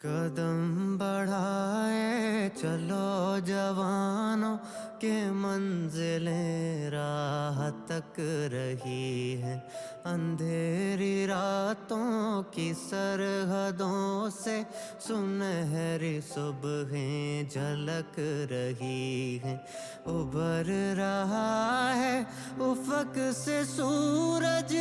قدم بڑھائے چلو جوانوں کے منزلیں راہ تک رہی ہیں، اندھیری راتوں کی سرحدوں سے سنہری صبحیں جھلک رہی ہیں، ابھر رہا ہے افق سے سورج،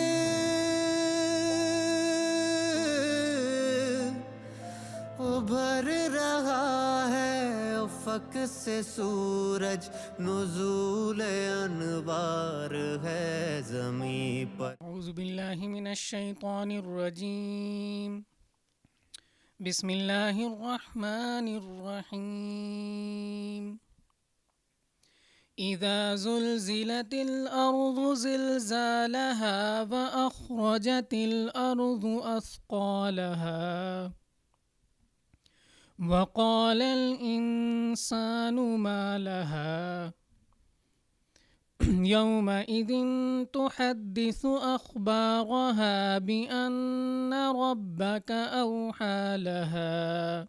ابھر رہا ہے افق سے سورج، نزول انوار ہے زمین پر۔ اعوذ باللہ من الشیطان الرجیم، بسم اللہ الرحمن الرحیم۔ اذا زلزلت الارض زلزالها واخرجت الارض اثقالها وقال الانسان ما لها يومئذ تحدث أخبارها بأن ربك أوحى لها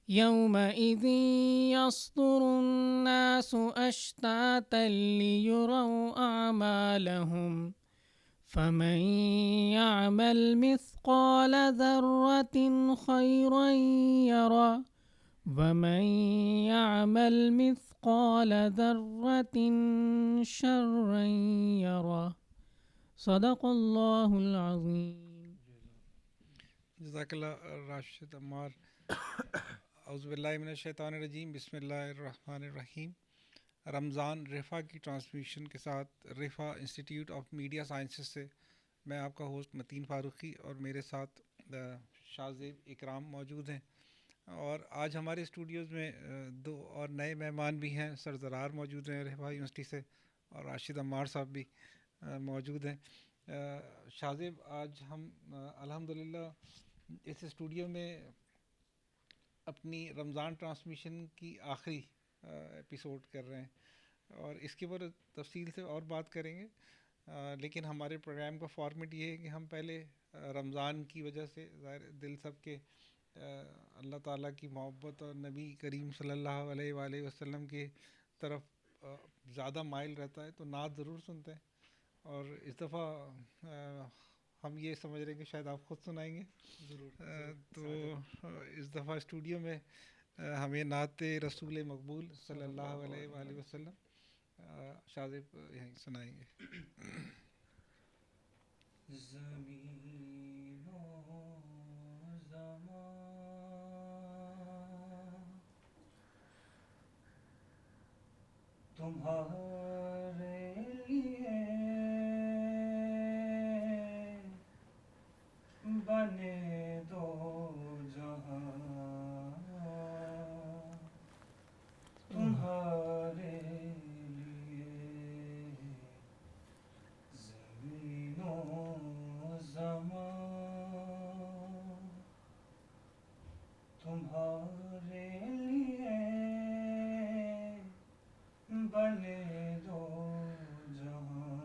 يومئذ يصدر الناس أشتاتا ليروا أعمالهم فمن يعمل مثقال ذرة خيرا يره ومن يعمل مثقال ذرة شرا يره صدق اللہ العظیم۔ جزاک اللہ راشد عمار۔ اعوذ باللہ من الشیطان الرجیم، بسم اللہ الرحمن الرحیم۔ رمضان رفا کی ٹرانسمیشن کے ساتھ رفا انسٹیٹیوٹ آف میڈیا سائنسز سے میں آپ کا ہوسٹ متین فاروقی اور میرے ساتھ شاہزیب اکرام موجود ہیں، اور آج ہمارے اسٹوڈیوز میں دو اور نئے مہمان بھی ہیں۔ سر زرار موجود ہیں رفا یونیورسٹی سے، اور راشد عمار صاحب بھی موجود ہیں۔ شاہزیب، آج ہم الحمدللہ اس اسٹوڈیو میں اپنی رمضان ٹرانسمیشن کی آخری ایپیسوڈ کر رہے ہیں، اور اس کے اوپر تفصیل سے اور بات کریں گے، لیکن ہمارے پروگرام کا فارمیٹ یہ ہے کہ ہم پہلے رمضان کی وجہ سے ظاہر دل سب کے اللہ تعالیٰ کی محبت اور نبی کریم صلی اللہ علیہ وآلہ وسلم کے طرف زیادہ مائل رہتا ہے، تو نعت ضرور سنتے ہیں، اور اس دفعہ ہم یہ سمجھ رہے ہیں کہ شاید آپ خود سنائیں گے ضرور۔ تو اس دفعہ اسٹوڈیو میں ہمیں نعت رسول مقبول صلی اللہ علیہ وآلہ وسلم شاہزیب یہیں سنائیں گے۔ زمین و زمان تمہارے لیے بنے دو جہاں، تمہارے لیے زمین و زمان، تمہارے لیے بنے دو جہاں،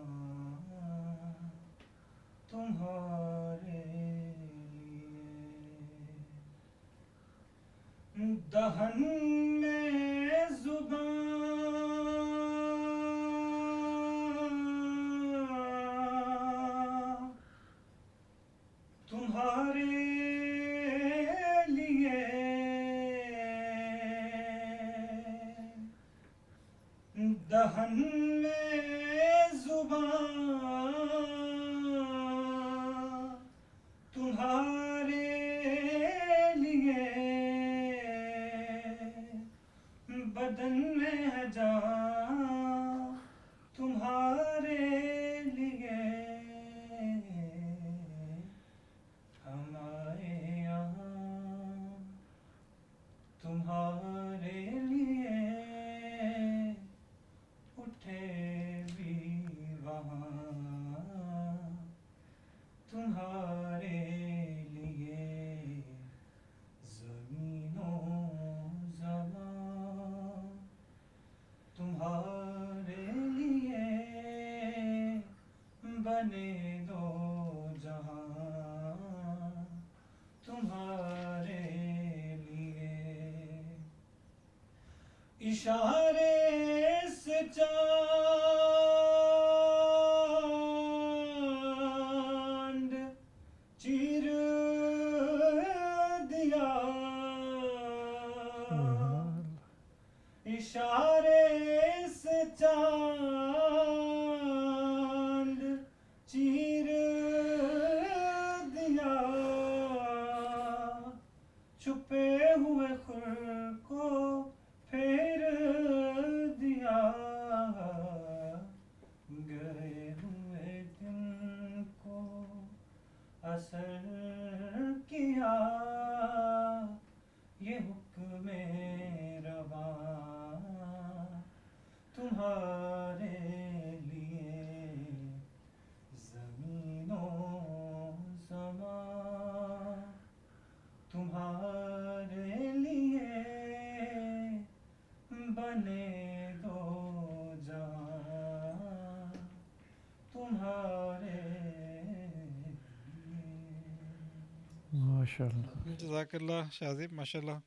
تمہارے لیے دہن میں زبان تمہارے لیے، دہن میں زبان تمہارے لیے، اشارے سے چاند چیر دیا اشارے سے چاند چیر دیا چھپے ہوئے خور کو پھیر دیا گئے ہوئے دن کو اثر کیا یہ حکم رواں تمہارے لیے زمین و زمان تمہارے لیے بنے دو جہاں تمہارے ماشاء اللہ. جزاک اللہ شاذب، ماشاء اللہ،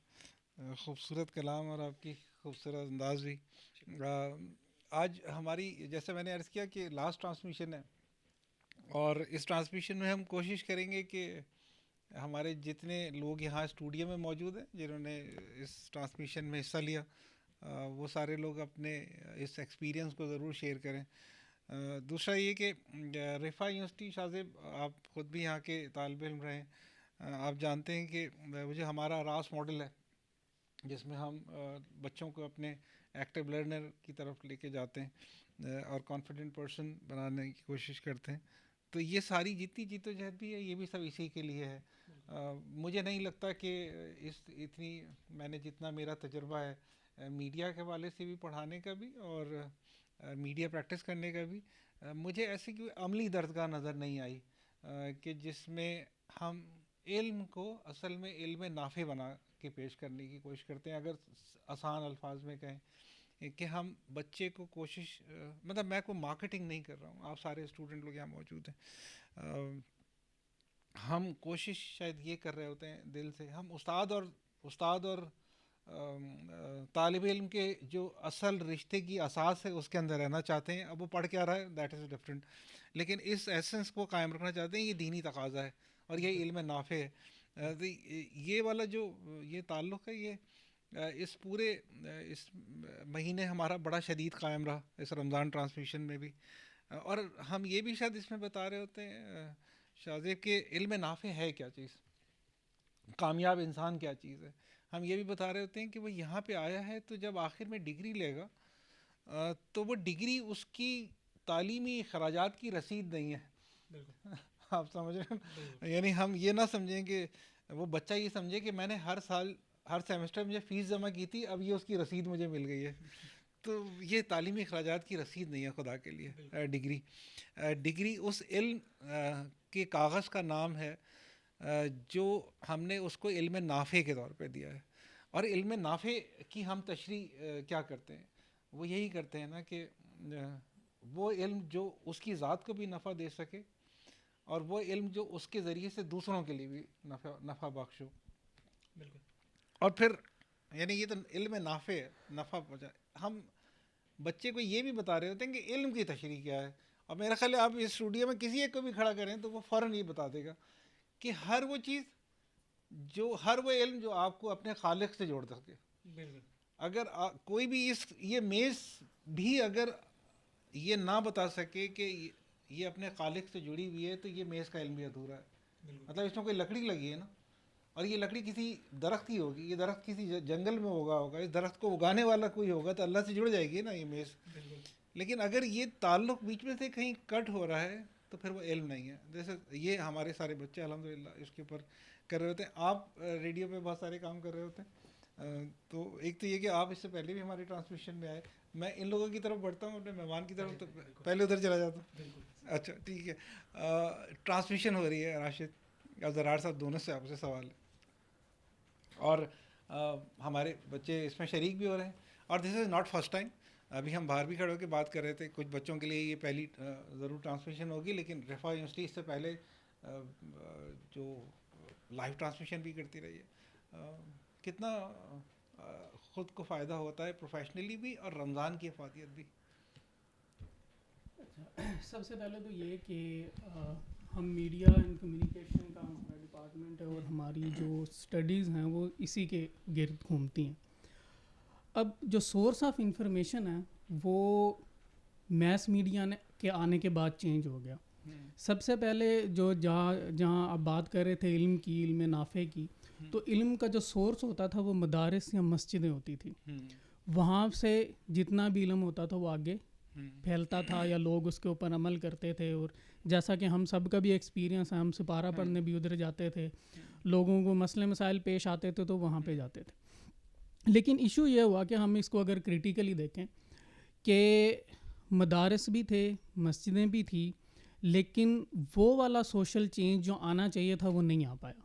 خوبصورت کلام اور آپ کی خوبصورت انداز بھی. آج ہماری، جیسے میں نے عرض کیا کہ لاسٹ ٹرانسمیشن ہے، اور اس ٹرانسمیشن میں ہم کوشش کریں گے کہ ہمارے جتنے لوگ یہاں اسٹوڈیو میں موجود ہیں جنہوں نے اس ٹرانسمیشن میں حصہ لیا، وہ سارے لوگ اپنے اس ایکسپیرینس کو ضرور شیئر کریں. دوسرا یہ کہ رفا یونیورسٹی، شاذب آپ خود بھی یہاں کے طالب علم رہے ہیں، آپ جانتے ہیں کہ وہ جو ہمارا راس ماڈل ہے جس میں ہم بچوں کو اپنے ایکٹیو لرنر کی طرف لے کے جاتے ہیں اور کانفیڈنٹ پرسن بنانے کی کوشش کرتے ہیں، تو یہ ساری جتنی جدوجہد بھی ہے یہ بھی سب اسی کے لیے ہے. مجھے نہیں لگتا کہ اتنی میں نے جتنا میرا تجربہ ہے میڈیا کے حوالے سے بھی پڑھانے کا بھی اور میڈیا پریکٹس کرنے کا بھی، مجھے ایسی کوئی عملی درسگاہ نظر نہیں آئی کہ جس میں ہم علم کو اصل میں علم نافع بنا کے پیش کرنے کی کوشش کرتے ہیں. اگر آسان الفاظ میں کہیں کہ ہم بچے کو کوشش، مطلب میں کوئی مارکیٹنگ نہیں کر رہا ہوں، آپ سارے اسٹوڈنٹ لوگ یہاں موجود ہیں، ہم کوشش شاید یہ کر رہے ہوتے ہیں دل سے، ہم استاد اور طالب علم کے جو اصل رشتے کی اساس ہے اس کے اندر رہنا چاہتے ہیں. اب وہ پڑھ کے آ رہا ہے دیٹ از ڈفرینٹ، لیکن اس ایسنس کو قائم رکھنا چاہتے ہیں. یہ دینی تقاضا ہے اور یہ علم نافع ہے. یہ والا جو یہ تعلق ہے یہ اس پورے اس مہینے ہمارا بڑا شدید قائم رہا اس رمضان ٹرانسمیشن میں بھی. اور ہم یہ بھی شاید اس میں بتا رہے ہوتے ہیں شاذب کہ علم نافع ہے کیا چیز، کامیاب انسان کیا چیز ہے. ہم یہ بھی بتا رہے ہوتے ہیں کہ وہ یہاں پہ آیا ہے تو جب آخر میں ڈگری لے گا تو وہ ڈگری اس کی تعلیمی اخراجات کی رسید نہیں ہے. آپ سمجھ رہے ہیں، یعنی ہم یہ نہ سمجھیں کہ وہ بچہ یہ سمجھے کہ میں نے ہر سال ہر سیمسٹر مجھے فیس جمع کی تھی، اب یہ اس کی رسید مجھے مل گئی ہے. تو یہ تعلیمی اخراجات کی رسید نہیں ہے خدا کے لیے. ڈگری اس علم کے کاغذ کا نام ہے جو ہم نے اس کو علم نافع کے طور پہ دیا ہے. اور علم نافع کی ہم تشریح کیا کرتے ہیں، وہ یہی کرتے ہیں نا کہ وہ علم جو اس کی ذات کو بھی نفع دے سکے اور وہ علم جو اس کے ذریعے سے دوسروں کے لیے بھی نفع بخش ہو. بالکل. اور پھر یعنی یہ تو علم نافع ہے، نفع پہنچائے. ہم بچے کو یہ بھی بتا رہے ہوتے ہیں کہ علم کی تشریح کیا ہے. اور میرا خیال ہے آپ اس اسٹوڈیو میں کسی ایک کو بھی کھڑا کریں تو وہ فوراً یہ بتا دے گا کہ ہر وہ چیز ہر وہ علم جو آپ کو اپنے خالق سے جوڑ سکے. اگر کوئی بھی یہ میز بھی اگر یہ نہ بتا سکے کہ یہ اپنے خالق سے جڑی ہوئی ہے تو یہ میز کا علم بھی ادھورا ہے. مطلب اس میں کوئی لکڑی لگی ہے نا، اور یہ لکڑی کسی درخت کی ہوگی، یہ درخت کسی جنگل میں ہوگا، اس درخت کو اگانے والا کوئی ہوگا تو اللہ سے جڑ جائے گی نا یہ میز. لیکن اگر یہ تعلق بیچ میں سے کہیں کٹ ہو رہا ہے تو پھر وہ علم نہیں ہے. جیسے یہ ہمارے سارے بچے الحمدللہ اس کے اوپر کر رہے ہوتے ہیں. آپ ریڈیو پہ بہت سارے کام کر رہے ہوتے ہیں، تو ایک تو یہ کہ آپ اس سے پہلے بھی ہماری ٹرانسمیشن میں آئے. میں ان لوگوں کی طرف بڑھتا ہوں، اپنے مہمان کی طرف تو پہلے ادھر چلا جاتا ہوں. اچھا ٹھیک ہے. ٹرانسمیشن ہو رہی ہے، راشد اور زرار صاحب دونوں سے آپ سے سوال ہے، اور ہمارے بچے اس میں شریک بھی ہو رہے ہیں. اور دس از ناٹ فرسٹ ٹائم، ابھی ہم باہر بھی کھڑے ہو کے بات کر رہے تھے، کچھ بچوں کے لیے یہ پہلی ضرور ٹرانسمیشن ہوگی، لیکن رفا یونیورسٹی اس سے پہلے جو لائیو ٹرانسمیشن بھی کرتی رہی ہے. کتنا خود کو فائدہ ہوتا ہے پروفیشنلی بھی اور رمضان کی افادیت بھی؟ سب سے پہلے تو یہ کہ ہم میڈیا اینڈ کمیونیکیشن کا ہمارا ڈپارٹمنٹ ہے اور ہماری جو اسٹڈیز ہیں وہ اسی کے گرد گھومتی ہیں. اب جو سورس آف انفارمیشن ہے وہ میس میڈیا کے آنے کے بعد چینج ہو گیا. سب سے پہلے جو جہاں آپ بات کر رہے تھے علم کی، علم نافع کی، تو علم کا جو سورس ہوتا تھا وہ مدارس یا مسجدیں ہوتی تھی. وہاں سے جتنا بھی علم ہوتا تھا وہ آگے پھیلتا تھا یا لوگ اس کے اوپر عمل کرتے تھے. اور جیسا کہ ہم سب کا بھی ایکسپیرینس ہے، ہم سپارہ پڑھنے بھی ادھر جاتے تھے، لوگوں کو مسئلے مسائل پیش آتے تھے تو وہاں پہ جاتے تھے. لیکن ایشو یہ ہوا کہ ہم اس کو اگر کریٹیکلی دیکھیں کہ مدارس بھی تھے، مسجدیں بھی تھیں، لیکن وہ والا سوشل چینج جو آنا چاہیے تھا وہ نہیں آ پایا.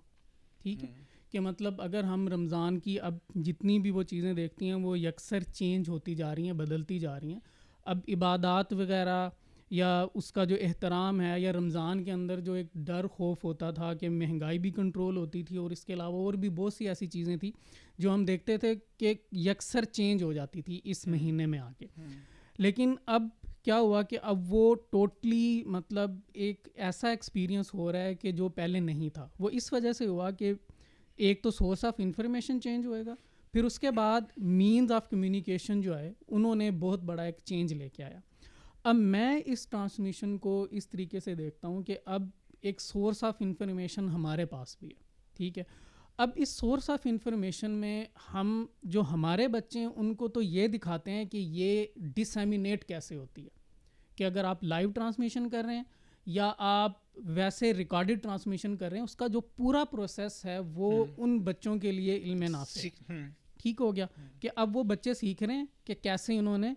ٹھیک ہے کہ مطلب اگر ہم رمضان کی اب جتنی بھی وہ چیزیں دیکھتی ہیں وہ یکسر چینج ہوتی جا رہی ہیں، بدلتی جا رہی ہیں. اب عبادات وغیرہ یا اس کا جو احترام ہے، یا رمضان کے اندر جو ایک ڈر خوف ہوتا تھا کہ مہنگائی بھی کنٹرول ہوتی تھی، اور اس کے علاوہ اور بھی بہت سی ایسی چیزیں تھیں جو ہم دیکھتے تھے کہ یکسر چینج ہو جاتی تھی اس مہینے میں آ کے. لیکن اب کیا ہوا کہ اب وہ ٹوٹلی مطلب ایک ایسا ایکسپیرینس ہو رہا ہے کہ جو پہلے نہیں تھا. وہ اس وجہ سے ہوا کہ ایک تو سورس آف انفارمیشن چینج ہوئے گا، پھر اس کے بعد مینز آف کمیونیکیشن جو ہے انہوں نے بہت بڑا ایک چینج لے کے آیا. اب میں اس ٹرانسمیشن کو اس طریقے سے دیکھتا ہوں کہ اب ایک سورس آف انفارمیشن ہمارے پاس بھی ہے. ٹھیک ہے، اب اس سورس آف انفارمیشن میں ہم جو ہمارے بچے ہیں ان کو تو یہ دکھاتے ہیں کہ یہ ڈسیمینیٹ کیسے ہوتی ہے، کہ اگر آپ لائیو ٹرانسمیشن کر رہے ہیں یا آپ ویسے ریکارڈڈ ٹرانسمیشن کر رہے ہیں، اس کا جو پورا پروسیس ہے وہ ان بچوں کے لیے علم نافع ہے. ٹھیک ہو گیا کہ اب وہ بچے سیکھ رہے ہیں کہ کیسے انہوں نے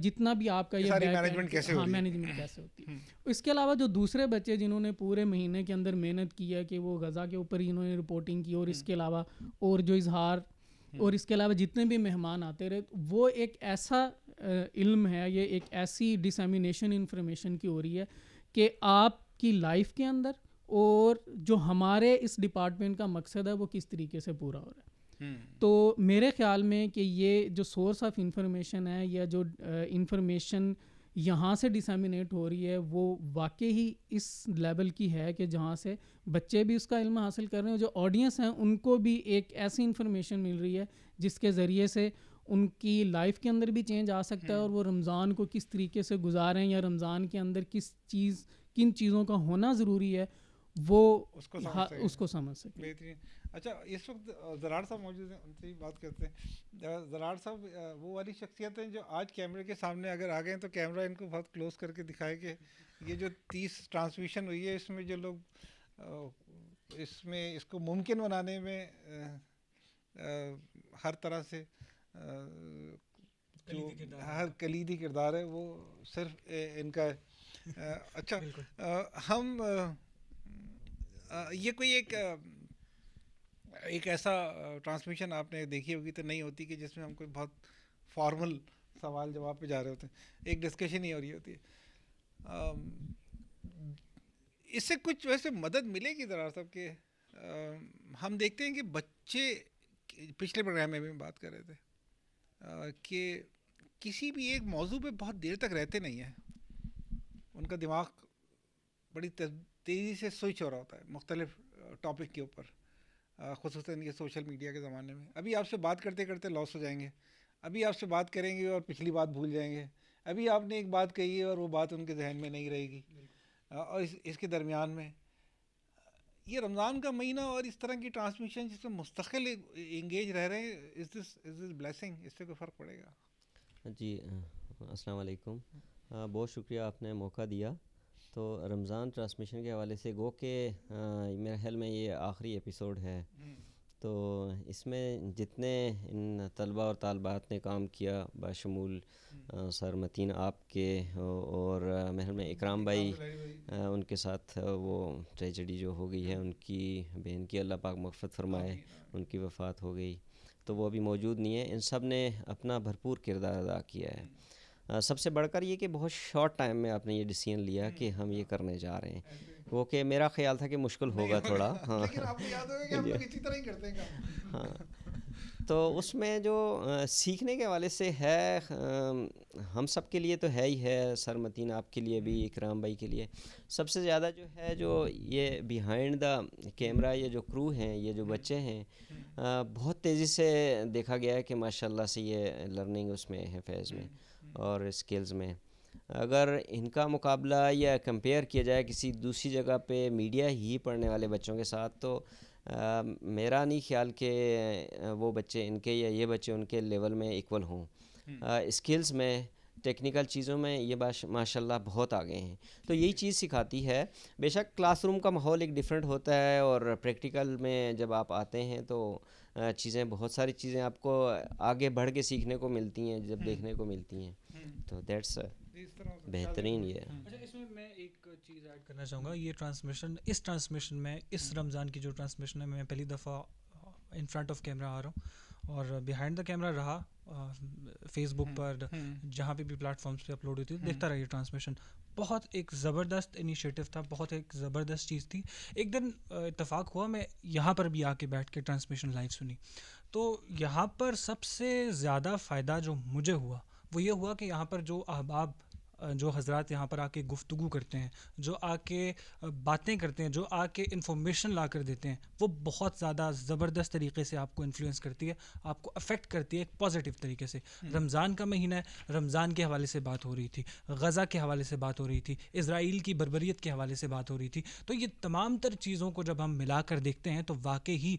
جتنا بھی آپ کا یہ مینجمنٹ کیسے ہوتی ہے. اس کے علاوہ جو دوسرے بچے جنہوں نے پورے مہینے کے اندر محنت کی ہے کہ وہ غزہ کے اوپر ہی انہوں نے رپورٹنگ کی، اور اس کے علاوہ اور جو اظہار، اور اس کے علاوہ جتنے بھی مہمان آتے رہے، وہ ایک ایسا علم ہے، یہ ایک ایسی ڈسیمینیشن انفارمیشن کی ہو رہی ہے کہ آپ کی لائف کے اندر اور جو ہمارے اس ڈپارٹمنٹ کا مقصد ہے وہ کس طریقے سے پورا ہو رہا ہے. تو میرے خیال میں کہ یہ جو سورس آف انفارمیشن ہے یا جو انفارمیشن یہاں سے ڈسیمینیٹ ہو رہی ہے وہ واقعی ہی اس لیول کی ہے کہ جہاں سے بچے بھی اس کا علم حاصل کر رہے ہیں، جو آڈینس ہیں ان کو بھی ایک ایسی انفارمیشن مل رہی ہے جس کے ذریعے سے ان کی لائف کے اندر بھی چینج آ سکتا ہے، اور وہ رمضان کو کس طریقے سے گزاریں یا رمضان کے اندر کن چیزوں کا ہونا ضروری ہے وہ اس کو سمجھ سکیں. بہترین. اچھا، اس وقت زرار صاحب موجود ہیں، ان سے ہی بات کرتے ہیں. زرار صاحب وہ والی شخصیت ہیں جو آج کیمرے کے سامنے اگر آ گئے ہیں تو کیمرہ ان کو بہت کلوز کر کے دکھائے کہ یہ جو 30 ٹرانسمیشن ہوئی ہے اس میں جو لوگ اس کو ممکن بنانے میں ہر طرح سے جو ہر کلیدی کردار ہے وہ صرف ان کا ہے. اچھا، ہم یہ کوئی ایک ایسا ٹرانسمیشن آپ نے دیکھی ہوگی تو نہیں ہوتی کہ جس میں ہم کوئی بہت فارمل سوال جواب پہ جا رہے ہوتے ہیں، ایک ڈسکشن ہی ہو رہی ہوتی ہے. اس سے کچھ ویسے مدد ملے گی ذرا صاحب کہ ہم دیکھتے ہیں کہ بچے پچھلے پروگرام میں بھی بات کر رہے تھے کہ کسی بھی ایک موضوع پہ بہت دیر تک رہتے نہیں ہیں، ان کا دماغ بڑی تیزی سے سوئچ ہو رہا ہوتا ہے مختلف ٹاپک کے اوپر، خصوصاً یہ سوشل میڈیا کے زمانے میں. ابھی آپ سے بات کرتے کرتے لاس ہو جائیں گے، ابھی آپ سے بات کریں گے اور پچھلی بات بھول جائیں گے، ابھی آپ نے ایک بات کہی ہے اور وہ بات ان کے ذہن میں نہیں رہے گی. اور اس کے درمیان میں یہ رمضان کا مہینہ اور اس طرح کی ٹرانسمیشن جس میں مستقل انگیج رہ رہے ہیں، از دس بلیسنگ، اس سے کوئی فرق پڑے گا؟ جی السلام علیکم، بہت شکریہ آپ نے موقع دیا. تو رمضان ٹرانسمیشن کے حوالے سے گو کہ میرے خیال میں یہ آخری ایپیسوڈ ہے، تو اس میں جتنے ان طلباء اور طالبات نے کام کیا بشمول سر متین آپ کے اور محل میں اکرام بھائی، ان کے ساتھ وہ ٹریجڈی جو ہو گئی ہے ان کی بہن کی اللہ پاک مغفرت فرمائے، ان کی وفات ہو گئی، تو وہ ابھی موجود نہیں ہے. ان سب نے اپنا بھرپور کردار ادا کیا ہے. سب سے بڑھ کر یہ کہ بہت شارٹ ٹائم میں آپ نے یہ ڈیسیژن لیا کہ ہم یہ کرنے جا رہے ہیں، وہ کہ میرا خیال تھا کہ مشکل ہوگا تھوڑا. ہاں، لیکن آپ کو یاد ہوگا کہ ہم لوگ اسی طرح ہی کرتے ہیں. ہاں، تو اس میں جو سیکھنے کے حوالے سے ہے، ہم سب کے لیے تو ہے ہی ہے، سر متین آپ کے لیے بھی، اکرام بھائی کے لیے سب سے زیادہ جو ہے، جو یہ بیہائنڈ دا کیمرہ یہ جو کرو ہیں، یہ جو بچے ہیں، بہت تیزی سے دیکھا گیا ہے کہ ماشاء اللہ سے یہ لرننگ اس میں ہے، فیز میں اور اسکلز میں. اگر ان کا مقابلہ یا کمپیئر کیا جائے کسی دوسری جگہ پہ میڈیا ہی پڑھنے والے بچوں کے ساتھ، تو میرا نہیں خیال کہ وہ بچے ان کے یا یہ بچے ان کے لیول میں ایکول ہوں. اسکلز میں، ٹیکنیکل چیزوں میں یہ ماشاء اللہ بہت آگے ہیں. تو یہی چیز سکھاتی ہے. بے شک کلاس روم کا ماحول ایک ڈیفرنٹ ہوتا ہے، اور پریکٹیکل میں جب آپ آتے ہیں تو چیزیں، بہت ساری چیزیں آپ کو آگے بڑھ کے سیکھنے کو ملتی ہیں، جب دیکھنے کو ملتی ہیں. تو دیٹس بہترین یہ ہے. اچھا، اس میں میں ایک چیز ایڈ کرنا چاہوں گا. یہ ٹرانسمیشن میں اس رمضان کی جو ٹرانسمیشن ہے، میں پہلی دفعہ ان فرنٹ آف کیمرہ آ رہا ہوں، اور بیہائنڈ دا کیمرہ رہا فیس بک پر، جہاں پہ بھی پلیٹ فارمس پہ اپلوڈ ہوتی ہے، دیکھتا رہا. یہ ٹرانسمیشن بہت ایک زبردست انیشیٹو تھا، بہت ایک زبردست چیز تھی. ایک دن اتفاق ہوا، میں یہاں پر بھی آ کے بیٹھ کے ٹرانسمیشن لائیو سنی. تو یہاں پر سب سے زیادہ فائدہ جو مجھے ہوا وہ یہ ہوا کہ یہاں پر جو احباب، جو حضرات یہاں پر آ کے گفتگو کرتے ہیں، جو آ کے باتیں کرتے ہیں، جو آ کے انفارمیشن لا کر دیتے ہیں، وہ بہت زیادہ زبردست طریقے سے آپ کو انفلوئنس کرتی ہے، آپ کو افیکٹ کرتی ہے ایک پازیٹیو طریقے سے. رمضان کا مہینہ ہے، رمضان کے حوالے سے بات ہو رہی تھی، غزہ کے حوالے سے بات ہو رہی تھی، اسرائیل کی بربریت کے حوالے سے بات ہو رہی تھی. تو یہ تمام تر چیزوں کو جب ہم ملا کر دیکھتے ہیں تو واقعی ہی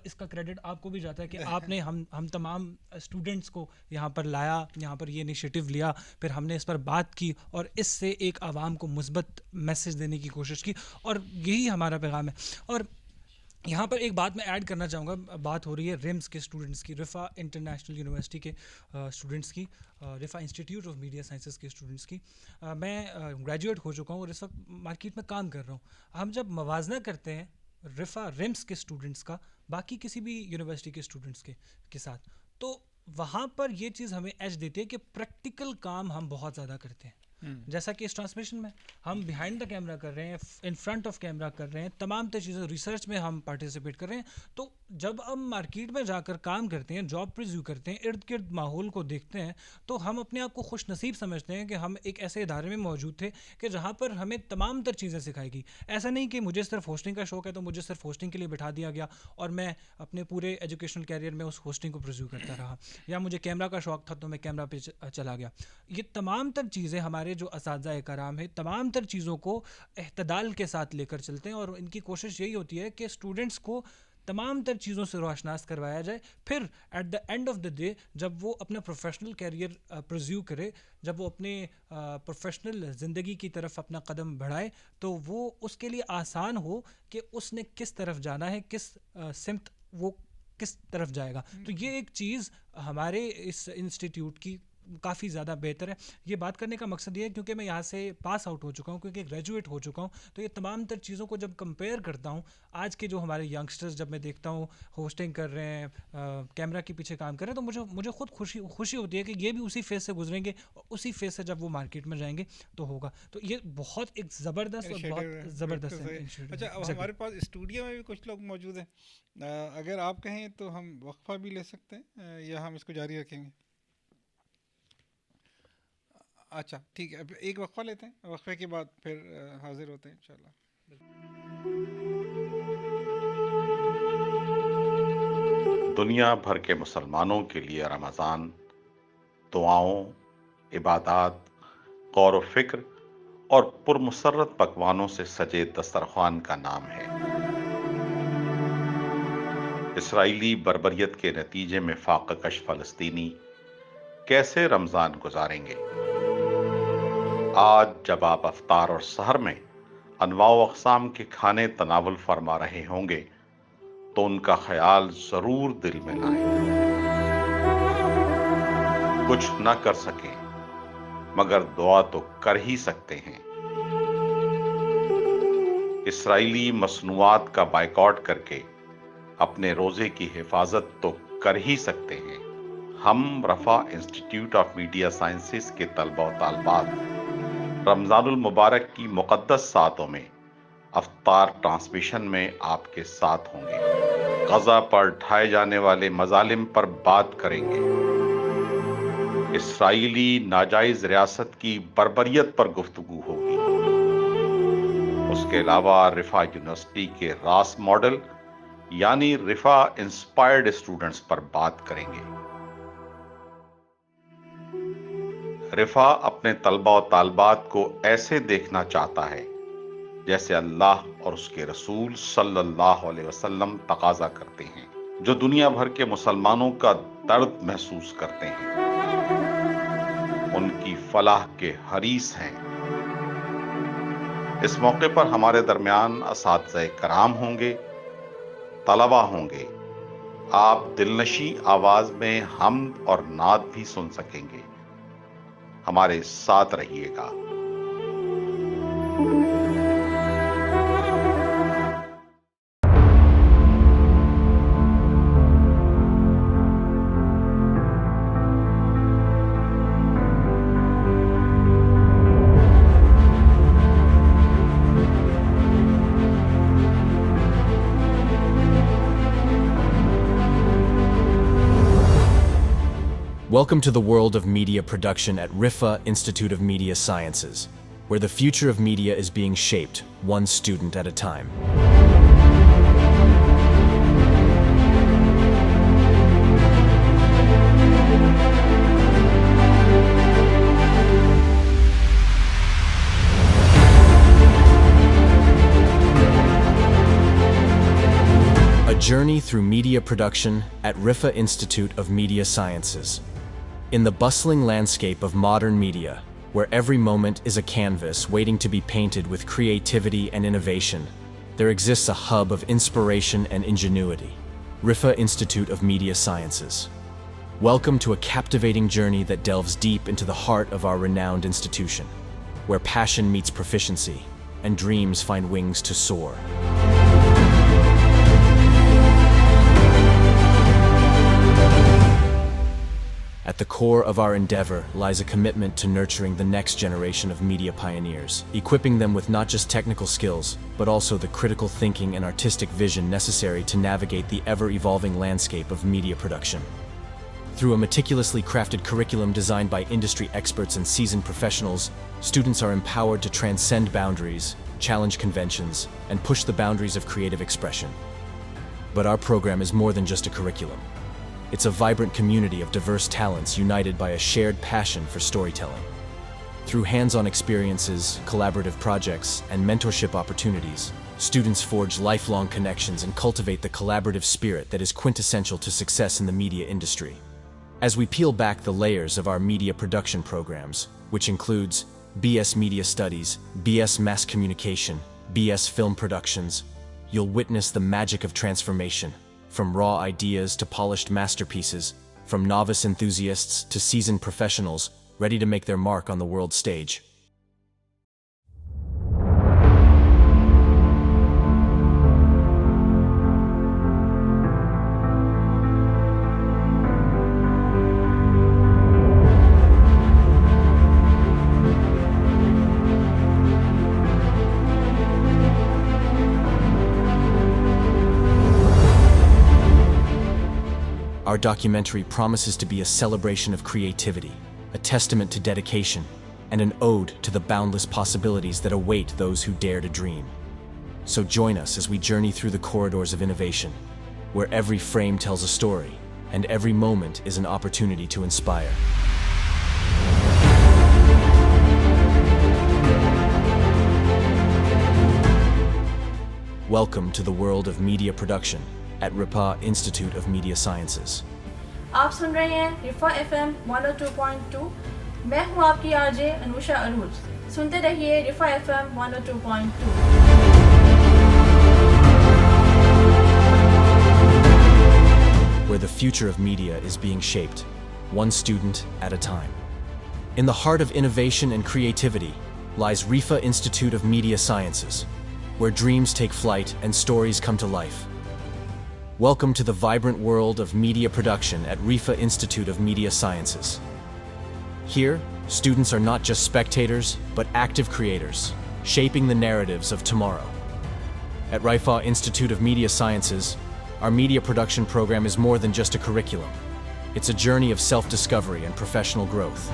اس کا کریڈٹ آپ کو بھی جاتا ہے کہ آپ نے ہم تمام اسٹوڈنٹس کو یہاں پر لایا، یہاں پر یہ انیشیٹو لیا، پھر ہم نے اس پر بات کی اور اس سے ایک عوام کو مثبت میسج دینے کی کوشش کی، اور یہی ہمارا پیغام ہے. اور یہاں پر ایک بات میں ایڈ کرنا چاہوں گا. بات ہو رہی ہے ریمس کے اسٹوڈنٹس کی، رفا انٹرنیشنل یونیورسٹی کے اسٹوڈنٹس کی، رفا انسٹیٹیوٹ آف میڈیا سائنسز کے اسٹوڈنٹس کی. میں گریجویٹ ہو چکا ہوں اور اس وقت مارکیٹ میں کام کر رہا ہوں. ہم جب موازنہ کرتے ہیں ریمس کے اسٹوڈنٹس کا باقی کسی بھی یونیورسٹی کے اسٹوڈنٹس کے ساتھ، تو وہاں پر یہ چیز ہمیں ایج دیتی ہے کہ پریکٹیکل کام ہم بہت زیادہ کرتے ہیں. جیسا کہ اس ٹرانسمیشن میں ہم بیہائنڈ دا کیمرہ کر رہے ہیں، ان فرنٹ آف کیمرہ کر رہے ہیں، تمام تر چیزیں ریسرچ میں ہم پارٹیسپیٹ کر رہے ہیں. تو جب ہم مارکیٹ میں جا کر کام کرتے ہیں، جاب پرزیو کرتے ہیں، ارد گرد ماحول کو دیکھتے ہیں، تو ہم اپنے آپ کو خوش نصیب سمجھتے ہیں کہ ہم ایک ایسے ادارے میں موجود تھے کہ جہاں پر ہمیں تمام تر چیزیں سکھائی گئی. ایسا نہیں کہ مجھے صرف ہوسٹنگ کا شوق ہے تو مجھے صرف ہوسٹنگ کے لیے بٹھا دیا گیا اور میں اپنے پورے ایجوکیشنل کیریئر میں اس ہوسٹنگ کو پرزیو کرتا رہا، یا مجھے کیمرہ کا شوق تھا تو میں کیمرہ پہ چلا گیا. یہ تمام تر چیزیں ہمارے جو اساتذہ کرام ہے تمام تر چیزوں کو اعتدال کے ساتھ لے کر چلتے ہیں، اور ان کی کوشش یہی ہوتی ہے کہ اسٹوڈنٹس کو تمام تر چیزوں سے روشناس کروایا جائے. پھر at the end of the day جب وہ اپنا پروفیشنل کیریئر پرزیو کرے، جب وہ اپنے پروفیشنل زندگی کی طرف اپنا قدم بڑھائے، تو وہ اس کے لیے آسان ہو کہ اس نے کس طرف جانا ہے، کس سمت وہ کس طرف جائے گا. تو یہ ایک چیز ہمارے اس انسٹیٹیوٹ کی کافی زیادہ بہتر ہے. یہ بات کرنے کا مقصد یہ ہے کیونکہ میں یہاں سے پاس آؤٹ ہو چکا ہوں، کیونکہ گریجویٹ ہو چکا ہوں، تو یہ تمام تر چیزوں کو جب کمپیئر کرتا ہوں، آج کے جو ہمارے ینگسٹرز جب میں دیکھتا ہوں ہوسٹنگ کر رہے ہیں، کیمرہ کے پیچھے کام کر رہے ہیں، تو مجھے خود خوشی ہوتی ہے کہ یہ بھی اسی فیز سے گزریں گے، اور اسی فیز سے جب وہ مارکیٹ میں جائیں گے تو ہوگا. تو یہ بہت ایک زبردست اور بہت زبردست ہے. اچھا، اب ہمارے پاس اسٹوڈیو میں بھی کچھ لوگ موجود ہیں، اگر آپ کہیں تو ہم وقفہ بھی لے سکتے ہیں یا ہم اس کو جاری رکھیں گے؟ اچھا ٹھیک ہے، ایک وقفہ لیتے ہیں، وقفے کے بعد پھر حاضر ہوتے ہیں انشاءاللہ. دنیا بھر کے مسلمانوں کے لیے رمضان دعاؤں، عبادات، غور و فکر اور پرمسرت پکوانوں سے سجے دسترخوان کا نام ہے. اسرائیلی بربریت کے نتیجے میں فاقہ کش فلسطینی کیسے رمضان گزاریں گے؟ آج جب آپ افطار اور سحر میں انواع و اقسام کے کھانے تناول فرما رہے ہوں گے تو ان کا خیال ضرور دل میں لائیں. کچھ نہ کر سکیں مگر دعا تو کر ہی سکتے ہیں. اسرائیلی مصنوعات کا بائیکاٹ کر کے اپنے روزے کی حفاظت تو کر ہی سکتے ہیں. ہم رفا انسٹیٹیوٹ آف میڈیا سائنسز کے طلبہ و طالبات رمضان المبارک کی مقدس ساعتوں میں افطار ٹرانسمیشن میں آپ کے ساتھ ہوں گے. غزہ پر ڈھائے جانے والے مظالم پر بات کریں گے، اسرائیلی ناجائز ریاست کی بربریت پر گفتگو ہوگی۔ اس کے علاوہ رفا یونیورسٹی کے راس ماڈل یعنی رفا انسپائرڈ اسٹوڈنٹس پر بات کریں گے۔ رفا اپنے طلبہ و طالبات کو ایسے دیکھنا چاہتا ہے جیسے اللہ اور اس کے رسول صلی اللہ علیہ وسلم تقاضا کرتے ہیں، جو دنیا بھر کے مسلمانوں کا درد محسوس کرتے ہیں، ان کی فلاح کے حریص ہیں۔ اس موقع پر ہمارے درمیان اساتذہ کرام ہوں گے، طلبہ ہوں گے۔ آپ دلنشیں آواز میں حمد اور نعت بھی سن سکیں گے۔ ہمارے ساتھ رہیے گا۔ Welcome to the world of media production at Rifa Institute of Media Sciences, where the future of media is being shaped, one student at a time. A journey through media production at Rifa Institute of Media Sciences. In the bustling landscape of modern media, where every moment is a canvas waiting to be painted with creativity and innovation, there exists a hub of inspiration and ingenuity, Rifa Institute of Media Sciences. Welcome to a captivating journey that delves deep into the heart of our renowned institution, where passion meets proficiency and dreams find wings to soar. At the core of our endeavor lies a commitment to nurturing the next generation of media pioneers, equipping them with not just technical skills, but also the critical thinking and artistic vision necessary to navigate the ever-evolving landscape of media production. Through a meticulously crafted curriculum designed by industry experts and seasoned professionals, students are empowered to transcend boundaries, challenge conventions, and push the boundaries of creative expression. But our program is more than just a curriculum. It's a vibrant community of diverse talents united by a shared passion for storytelling. Through hands-on experiences, collaborative projects, and mentorship opportunities, students forge lifelong connections and cultivate the collaborative spirit that is quintessential to success in the media industry. As we peel back the layers of our media production programs, which includes BS Media Studies, BS Mass Communication, BS Film Productions, you'll witness the magic of transformation. From raw ideas to polished masterpieces, from novice enthusiasts to seasoned professionals ready to make their mark on the world stage. Our documentary promises to be a celebration of creativity, a testament to dedication, and an ode to the boundless possibilities that await those who dare to dream. So join us as we journey through the corridors of innovation, where every frame tells a story, and every moment is an opportunity to inspire. Welcome to the world of media production at Rifa Institute of Media Sciences. آپ سن رہے ہیں رفا FM 102.2. میں ہوں آپ کی RJ Anusha عروج. سنتے رہیے رفا FM 102.2. Where the future of media is being shaped, one student at a time. In the heart of innovation and creativity lies Rifa Institute of Media Sciences, where dreams take flight and stories come to life. Welcome to the vibrant world of media production at Rifa Institute of Media Sciences. Here, students are not just spectators, but active creators, shaping the narratives of tomorrow. At Rifa Institute of Media Sciences, our media production program is more than just a curriculum. It's a journey of self-discovery and professional growth.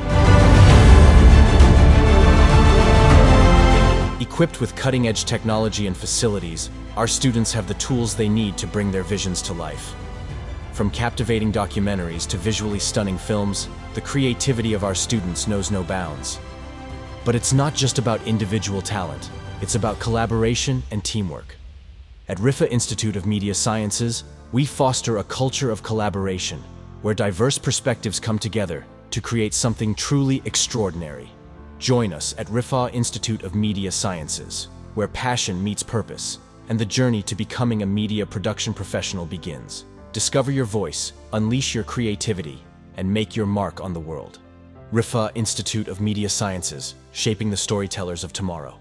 Equipped with cutting-edge technology and facilities, our students have the tools they need to bring their visions to life. From captivating documentaries to visually stunning films, the creativity of our students knows no bounds. But it's not just about individual talent, it's about collaboration and teamwork. At Rifa Institute of Media Sciences, we foster a culture of collaboration, where diverse perspectives come together to create something truly extraordinary. Join us at Rifa Institute of Media Sciences, where passion meets purpose, and the journey to becoming a media production professional begins. Discover your voice, unleash your creativity, and make your mark on the world. Rifa Institute of Media Sciences, shaping the storytellers of tomorrow.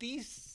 30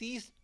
30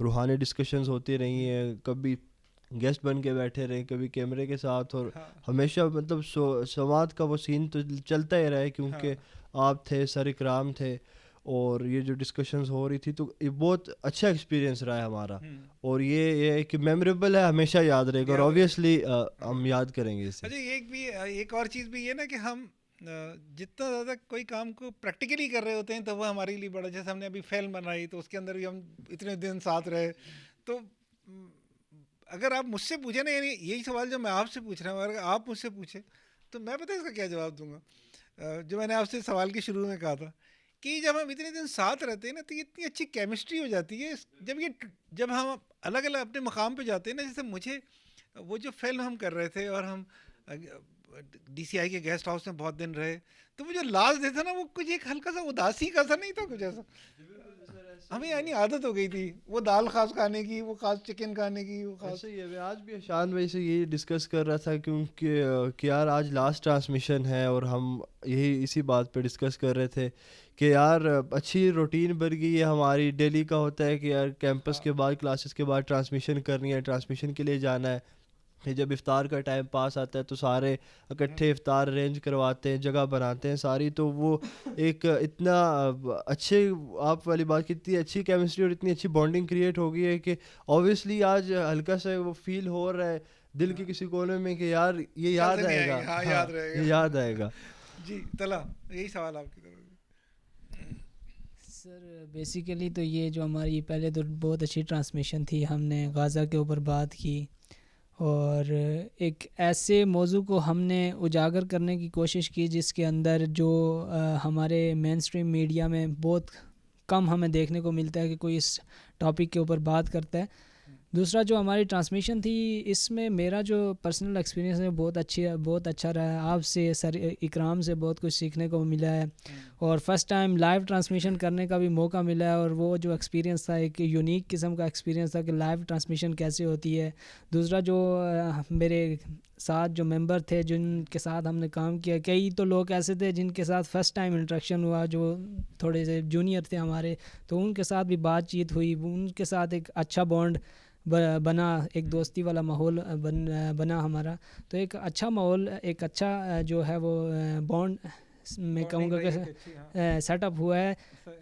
روحانی discussions ہوتی رہی ہیں, کبھی guest بن کے بیٹھے رہے, کبھی کیمرے کے ساتھ, اور ہمیشہ مطلب سماعت کا وہ سین تو چلتا ہی رہا ہے کیونکہ آپ تھے, سر اکرام تھے, اور یہ جو ڈسکشنز ہو رہی تھی تو یہ بہت اچھا ایکسپیرینس رہا ہے ہمارا, اور یہ ہے کہ میموریبل ہے, ہمیشہ یاد رہے گا, اور اوبیسلی ہم یاد کریں گے اسے. اچھا ایک اور چیز بھی یہ نا کہ ہم جتنا زیادہ کوئی کام کو پریکٹیکلی کر رہے ہوتے ہیں تو وہ ہمارے لیے بڑا, جیسے ہم نے ابھی فلم بنائی تو اس کے اندر بھی ہم اتنے دن ساتھ رہے, تو اگر آپ مجھ سے پوچھیں نا, یعنی یہی سوال جو میں آپ سے پوچھ رہا ہوں, اگر آپ مجھ سے پوچھیں تو میں پتہ ہے اس کا کیا جواب دوں گا, جو میں نے آپ سے سوال کے شروع میں کہا تھا کہ جب ہم اتنے دن ساتھ رہتے ہیں نا تو یہ اتنی اچھی کیمسٹری ہو جاتی ہے. جب ہم الگ الگ اپنے مقام پہ جاتے ہیں نا, جیسے مجھے وہ جو فلم ہم کر رہے تھے اور ہم ڈی سی آئی کے گیسٹ ہاؤس میں بہت دن رہے, تو وہ جو لاسٹ ڈے تھا نا وہ کچھ ایک ہلکا سا اداسی کا سا نہیں تھا, کچھ ایسا ہمیں یعنی عادت ہو گئی تھی وہ دال خاص کھانے کی, وہ خاص چکن کھانے کی, وہ خاص. میں آج بھی شان بھائی سے یہی ڈسکس کر رہا تھا کیونکہ کہ یار آج لاسٹ ٹرانسمیشن ہے, اور ہم یہی اسی بات پہ ڈسکس کر رہے تھے کہ یار اچھی روٹین بن گئی ہے ہماری. ڈیلی کا ہوتا ہے کہ یار کیمپس کے بعد, کلاسز کے بعد ٹرانسمیشن کرنی ہے, ٹرانسمیشن کے لیے جانا ہے. پھر جب افطار کا ٹائم پاس آتا ہے تو سارے اکٹھے افطار ارینج کرواتے ہیں, جگہ بناتے ہیں ساری, تو وہ ایک اتنا اچھے, آپ والی بات کی, اتنی اچھی کیمسٹری اور اتنی اچھی بانڈنگ کریٹ ہو گئی ہے کہ اوبیسلی آج ہلکا سا وہ فیل ہو رہا ہے دل کے کسی کونے میں کہ یار یہ یاد آئے گا, یہ یاد آئے گا. جی طلع, یہی سوال آپ کی طرف. سر بیسیکلی تو یہ جو ہماری پہلے تو بہت اچھی ٹرانسمیشن تھی, ہم نے غازہ کے اوپر بات کی اور ایک ایسے موضوع کو ہم نے اجاگر کرنے کی کوشش کی جس کے اندر جو ہمارے مین اسٹریم میڈیا میں بہت کم ہمیں دیکھنے کو ملتا ہے کہ کوئی اس ٹاپک کے اوپر بات کرتا ہے. دوسرا جو ہماری ٹرانسمیشن تھی اس میں میرا جو پرسنل ایکسپیرینس ہے بہت اچھا رہا ہے. آپ سے سر اکرام سے بہت کچھ سیکھنے کو ملا ہے, اور فرسٹ ٹائم لائیو ٹرانسمیشن کرنے کا بھی موقع ملا ہے, اور وہ جو ایکسپیرینس تھا ایک یونیک قسم کا ایکسپیرینس تھا کہ لائیو ٹرانسمیشن کیسے ہوتی ہے. دوسرا جو میرے ساتھ جو ممبر تھے جن کے ساتھ ہم نے کام کیا, کئی تو لوگ ایسے تھے جن کے ساتھ فرسٹ ٹائم انٹریکشن ہوا, جو تھوڑے سے جونیئر تھے ہمارے, تو ان کے ساتھ بھی بات چیت ہوئی, ان کے ساتھ ایک اچھا بانڈ بنا, ایک دوستی والا ماحول بنا ہمارا. تو ایک اچھا ماحول, ایک اچھا جو ہے وہ بانڈ میں کہوں گا کہ سیٹ اپ ہوا ہے,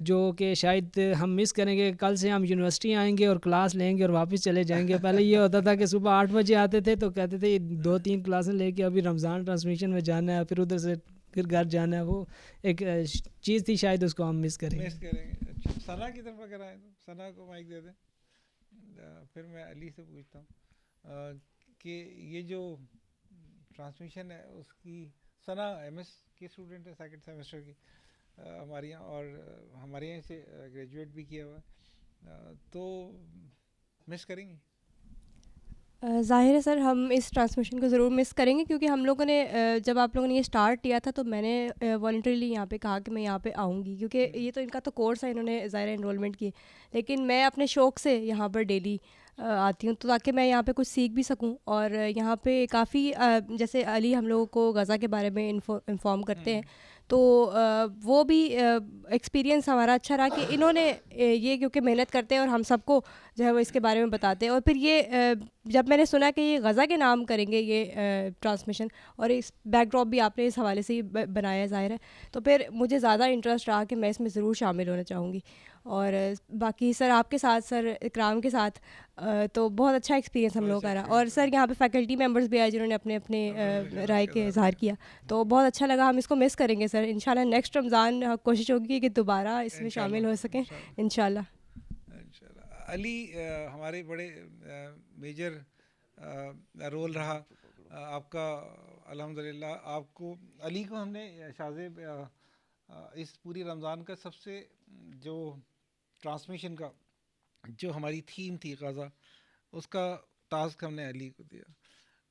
جو کہ شاید ہم مس کریں گے. کل سے ہم یونیورسٹی آئیں گے اور کلاس لیں گے اور واپس چلے جائیں گے. پہلے یہ ہوتا تھا کہ صبح 8 بجے آتے تھے تو کہتے تھے 2-3 کلاسیں لے کے ابھی رمضان ٹرانسمیشن میں جانا ہے, پھر ادھر سے پھر گھر جانا ہے. وہ ایک چیز تھی, شاید اس کو ہم مس کریں گے. ثنا کی طرف اگر آئیں تو ثنا کو مائک دے دیں, پھر میں علی سے پوچھتا ہوں کہ یہ جو ٹرانسمیشن ہے اس کی, ثنا ایم ایس کی اسٹوڈنٹ ہے, سیکنڈ سیمسٹر کی ہمارے یہاں, اور ہمارے یہاں سے گریجویٹ بھی کیا ہوا ہے, تو مس کریں گی؟ ظاہر ہے سر ہم اس ٹرانسمیشن کو ضرور مس کریں گے, کیونکہ ہم لوگوں نے جب آپ لوگوں نے یہ اسٹارٹ کیا تھا تو میں نے والنٹریلی یہاں پہ کہا کہ میں یہاں پہ آؤں گی, کیونکہ یہ تو ان کا تو کورس ہے, انہوں نے ظاہر انرولمنٹ کی, لیکن میں اپنے شوق سے یہاں پر ڈیلی آتی ہوں تو تاکہ میں یہاں پہ کچھ سیکھ بھی سکوں. اور یہاں پہ کافی جیسے علی ہم لوگوں کو غزہ کے بارے میں انفارم کرتے ہیں, تو وہ بھی ایکسپیرینس ہمارا اچھا رہا کہ انہوں نے یہ کیونکہ محنت کرتے ہیں اور ہم سب کو جو ہے وہ اس کے بارے میں بتاتے ہیں. اور پھر یہ جب میں نے سنا کہ یہ غزہ کے نام کریں گے یہ ٹرانسمیشن, اور اس بیک ڈراپ بھی آپ نے اس حوالے سے ہی بنایا ہے ظاہر ہے, تو پھر مجھے زیادہ انٹرسٹ رہا کہ میں اس میں ضرور شامل ہونا چاہوں گی. اور باقی سر آپ کے ساتھ, سر اکرام کے ساتھ, تو بہت اچھا ایکسپیرینس ہم لوگوں کا رہا. اور سر یہاں پہ فیکلٹی ممبرس بھی آئے جنہوں نے اپنے اپنے رائے کے اظہار کیا, تو بہت اچھا لگا. ہم اس کو مس کریں گے سر, انشاءاللہ نیکسٹ رمضان کوشش ہوگی کہ دوبارہ اس میں شامل ہو سکیں انشاءاللہ. علی ہمارے بڑے میجر رول رہا آپ کا الحمدللہ. آپ کو علی کو ہم نے شازیب اس پوری رمضان کا سب سے جو ٹرانسمیشن کا جو ہماری تھیم تھی غزہ, اس کا ٹاسک ہم نے علی کو دیا.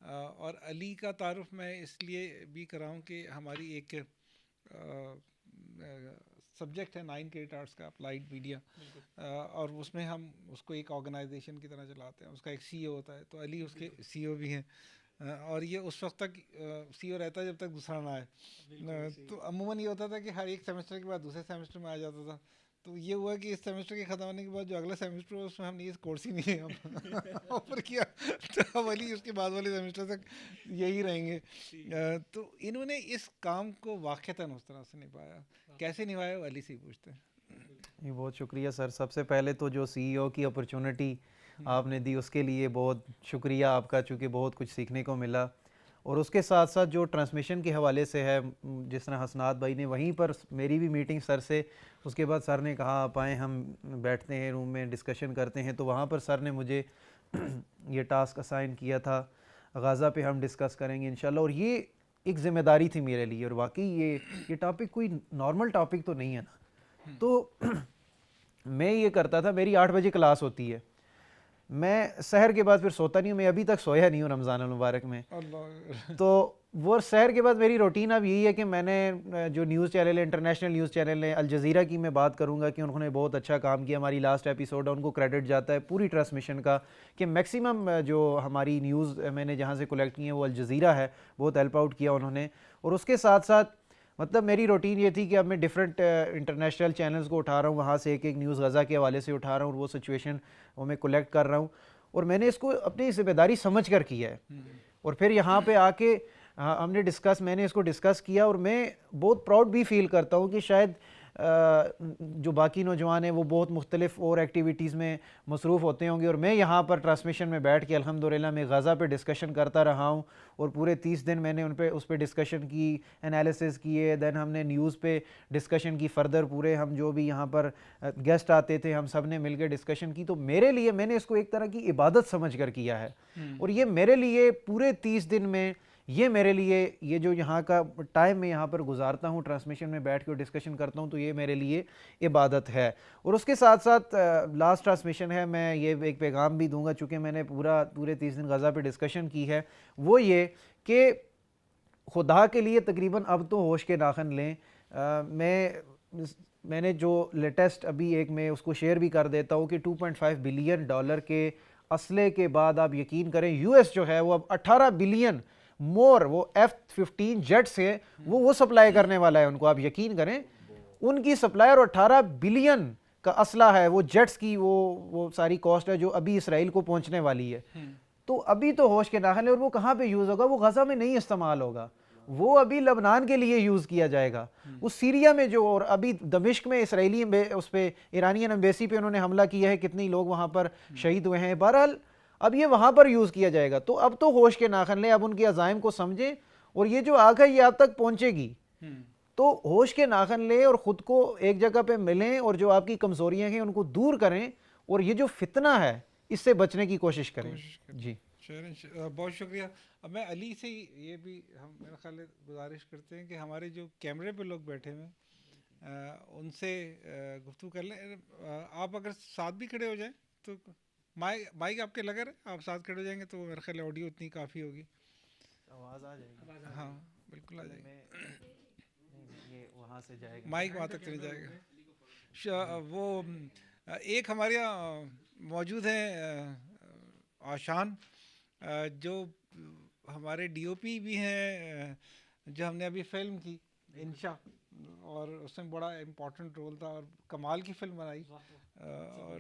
اور علی کا تعارف میں اس لیے بھی کراؤں کہ ہماری ایک سبجیکٹ ہے 9 کریڈٹ آرٹس کا, اپلائیڈ میڈیا, اور اس میں ہم اس کو ایک آرگنائزیشن کی طرح چلاتے ہیں. اس کا ایک سی او ہوتا ہے, تو علی اس کے سی او بھی ہیں, اور یہ اس وقت تک سی او رہتا ہے جب تک دوسرا نہ آئے. تو عموماً یہ ہوتا تھا کہ ہر ایک سیمسٹر کے بعد دوسرے سیمسٹر میں آ جاتا تھا, تو یہ ہوا کہ اس سیمسٹر کے ختم ہونے کے بعد جو اگلا سیمسٹر ہو اس میں ہم نے یہ کورس ہی نہیں آفر کیا، تو ولی اس کے بعد والے سیمسٹر تک یہی رہیں گے. تو انہوں نے اس کام کو واقعتاً اس طرح سے نبھایا، کیسے نبھایا وہ علی سے ہی پوچھتے ہیں. جی بہت شکریہ سر. سب سے پہلے تو جو سی ای او کی اپرچونٹی آپ نے دی اس کے لیے بہت شکریہ آپ کا، چونکہ بہت کچھ سیکھنے کو ملا. اور اس کے ساتھ ساتھ جو ٹرانسمیشن کے حوالے سے ہے، جس طرح حسنات بھائی نے وہیں پر میری بھی میٹنگ سر سے، اس کے بعد سر نے کہا آپ آئیں ہم بیٹھتے ہیں روم میں ڈسکشن کرتے ہیں، تو وہاں پر سر نے مجھے یہ ٹاسک اسائن کیا تھا غازہ پہ ہم ڈسکس کریں گے انشاءاللہ. اور یہ ایک ذمہ داری تھی میرے لیے، اور واقعی یہ ٹاپک کوئی نارمل ٹاپک تو نہیں ہے نا. تو میں یہ کرتا تھا، میری 8 بجے کلاس ہوتی ہے، میں سحر کے بعد پھر سوتا نہیں ہوں، میں ابھی تک سویا نہیں ہوں رمضان المبارک میں. تو وہ سحر کے بعد میری روٹین اب یہی ہے کہ میں نے جو نیوز چینل ہے، انٹرنیشنل نیوز چینل ہے، الجزیرہ کی میں بات کروں گا کہ انہوں نے بہت اچھا کام کیا. ہماری لاسٹ ایپیسوڈ ہے، ان کو کریڈٹ جاتا ہے پوری ٹرانسمیشن کا، کہ میکسیمم جو ہماری نیوز میں نے جہاں سے کلیکٹ کی ہیں وہ الجزیرہ ہے، بہت ہیلپ آؤٹ کیا انہوں نے. اور اس کے ساتھ ساتھ مطلب میری روٹین یہ تھی کہ اب میں ڈفرینٹ انٹرنیشنل چینلز کو اٹھا رہا ہوں، وہاں سے ایک ایک نیوز غزہ کے حوالے سے اٹھا رہا ہوں، اور وہ سچویشن وہ میں کلیکٹ کر رہا ہوں. اور میں نے اس کو اپنی ذمہ داری سمجھ کر کیا ہے. اور پھر یہاں پہ آ کے ہم نے میں نے اس کو ڈسکس کیا، اور میں بہت پراؤڈ بھی فیل کرتا ہوں کہ شاید جو باقی نوجوان ہیں وہ بہت مختلف اور ایکٹیویٹیز میں مصروف ہوتے ہوں گے، اور میں یہاں پر ٹرانسمیشن میں بیٹھ کے الحمدللہ میں غزہ پہ ڈسکشن کرتا رہا ہوں. اور پورے 30 دن میں نے اس پہ ڈسکشن کی، انالیسز کیے، دین ہم نے نیوز پہ ڈسکشن کی فردر، پورے ہم جو بھی یہاں پر گیسٹ آتے تھے ہم سب نے مل کے ڈسکشن کی. تو میرے لیے میں نے اس کو ایک طرح کی عبادت سمجھ کر کیا ہے. اور یہ میرے لیے پورے 30 دن میں یہ میرے لیے یہ جو یہاں کا ٹائم میں یہاں پر گزارتا ہوں ٹرانسمیشن میں بیٹھ کے ڈسکشن کرتا ہوں، تو یہ میرے لیے عبادت ہے. اور اس کے ساتھ ساتھ لاسٹ ٹرانسمیشن ہے، میں یہ ایک پیغام بھی دوں گا چونکہ میں نے پورے 30 دن غزہ پہ ڈسکشن کی ہے، وہ یہ کہ خدا کے لیے تقریباً اب تو ہوش کے ناخن لیں. میں نے جو لیٹسٹ ابھی ایک میں اس کو شیئر بھی کر دیتا ہوں کہ $2.5 بلین کے اسلحے کے بعد آپ یقین کریں یو ایس جو ہے وہ اب 18 بلین مور وہ F-15 جیٹس ہے وہ سپلائی کرنے والا ہے ان کو. آپ یقین کریں ان کی سپلائی، اور 18 بلین کا اسلحہ ہے وہ جیٹس کی، وہ ساری کاسٹ ہے جو ابھی اسرائیل کو پہنچنے والی ہے. تو ابھی تو ہوش کے ناخن ہے. اور وہ کہاں پہ یوز ہوگا؟ وہ غزہ میں نہیں استعمال ہوگا، وہ ابھی لبنان کے لیے یوز کیا جائے گا. وہ سیریا میں جو، اور ابھی دمشق میں اسرائیلی اس پہ ایرانین ایمبیسی پہ انہوں نے حملہ کیا ہے، کتنی لوگ وہاں پر شہید ہوئے ہیں. بہرحال اب یہ وہاں پر یوز کیا جائے گا. تو اب تو ہوش کے ناخن لیں، اب ان کے عزائم کو سمجھیں، اور یہ جو آگ ہے یہ آپ تک پہنچے گی. تو ہوش کے ناخن لیں اور خود کو ایک جگہ پہ ملیں، اور جو آپ کی کمزوریاں ہیں ان کو دور کریں، اور یہ جو فتنہ ہے اس سے بچنے کی کوشش کریں. جی بہت شکریہ. اب میں علی سے یہ بھی ہم میرا خیال ہے گزارش کرتے ہیں کہ ہمارے جو کیمرے پہ لوگ بیٹھے ہوئے ان سے گفتگو کر لیں. آپ اگر ساتھ بھی کھڑے ہو جائیں تو مائک آپ کے لگا رہے، آپ ساتھ کھڑے ہو جائیں گے تو میرا خیال آڈیو اتنی کافی ہوگی. آواز آ جائے گی؟ ہاں بالکل آ جائے گی. یہ وہاں سے جائے گا، مائک وہاں تک چلے جائے گا. وہ ایک ہمارے یہاں موجود ہیں آشان، جو ہمارے ڈی او پی بھی ہیں، جو ہم نے ابھی فلم کی انشا، اور اس میں بڑا امپورٹنٹ رول تھا اور کمال کی فلم بنائی. اور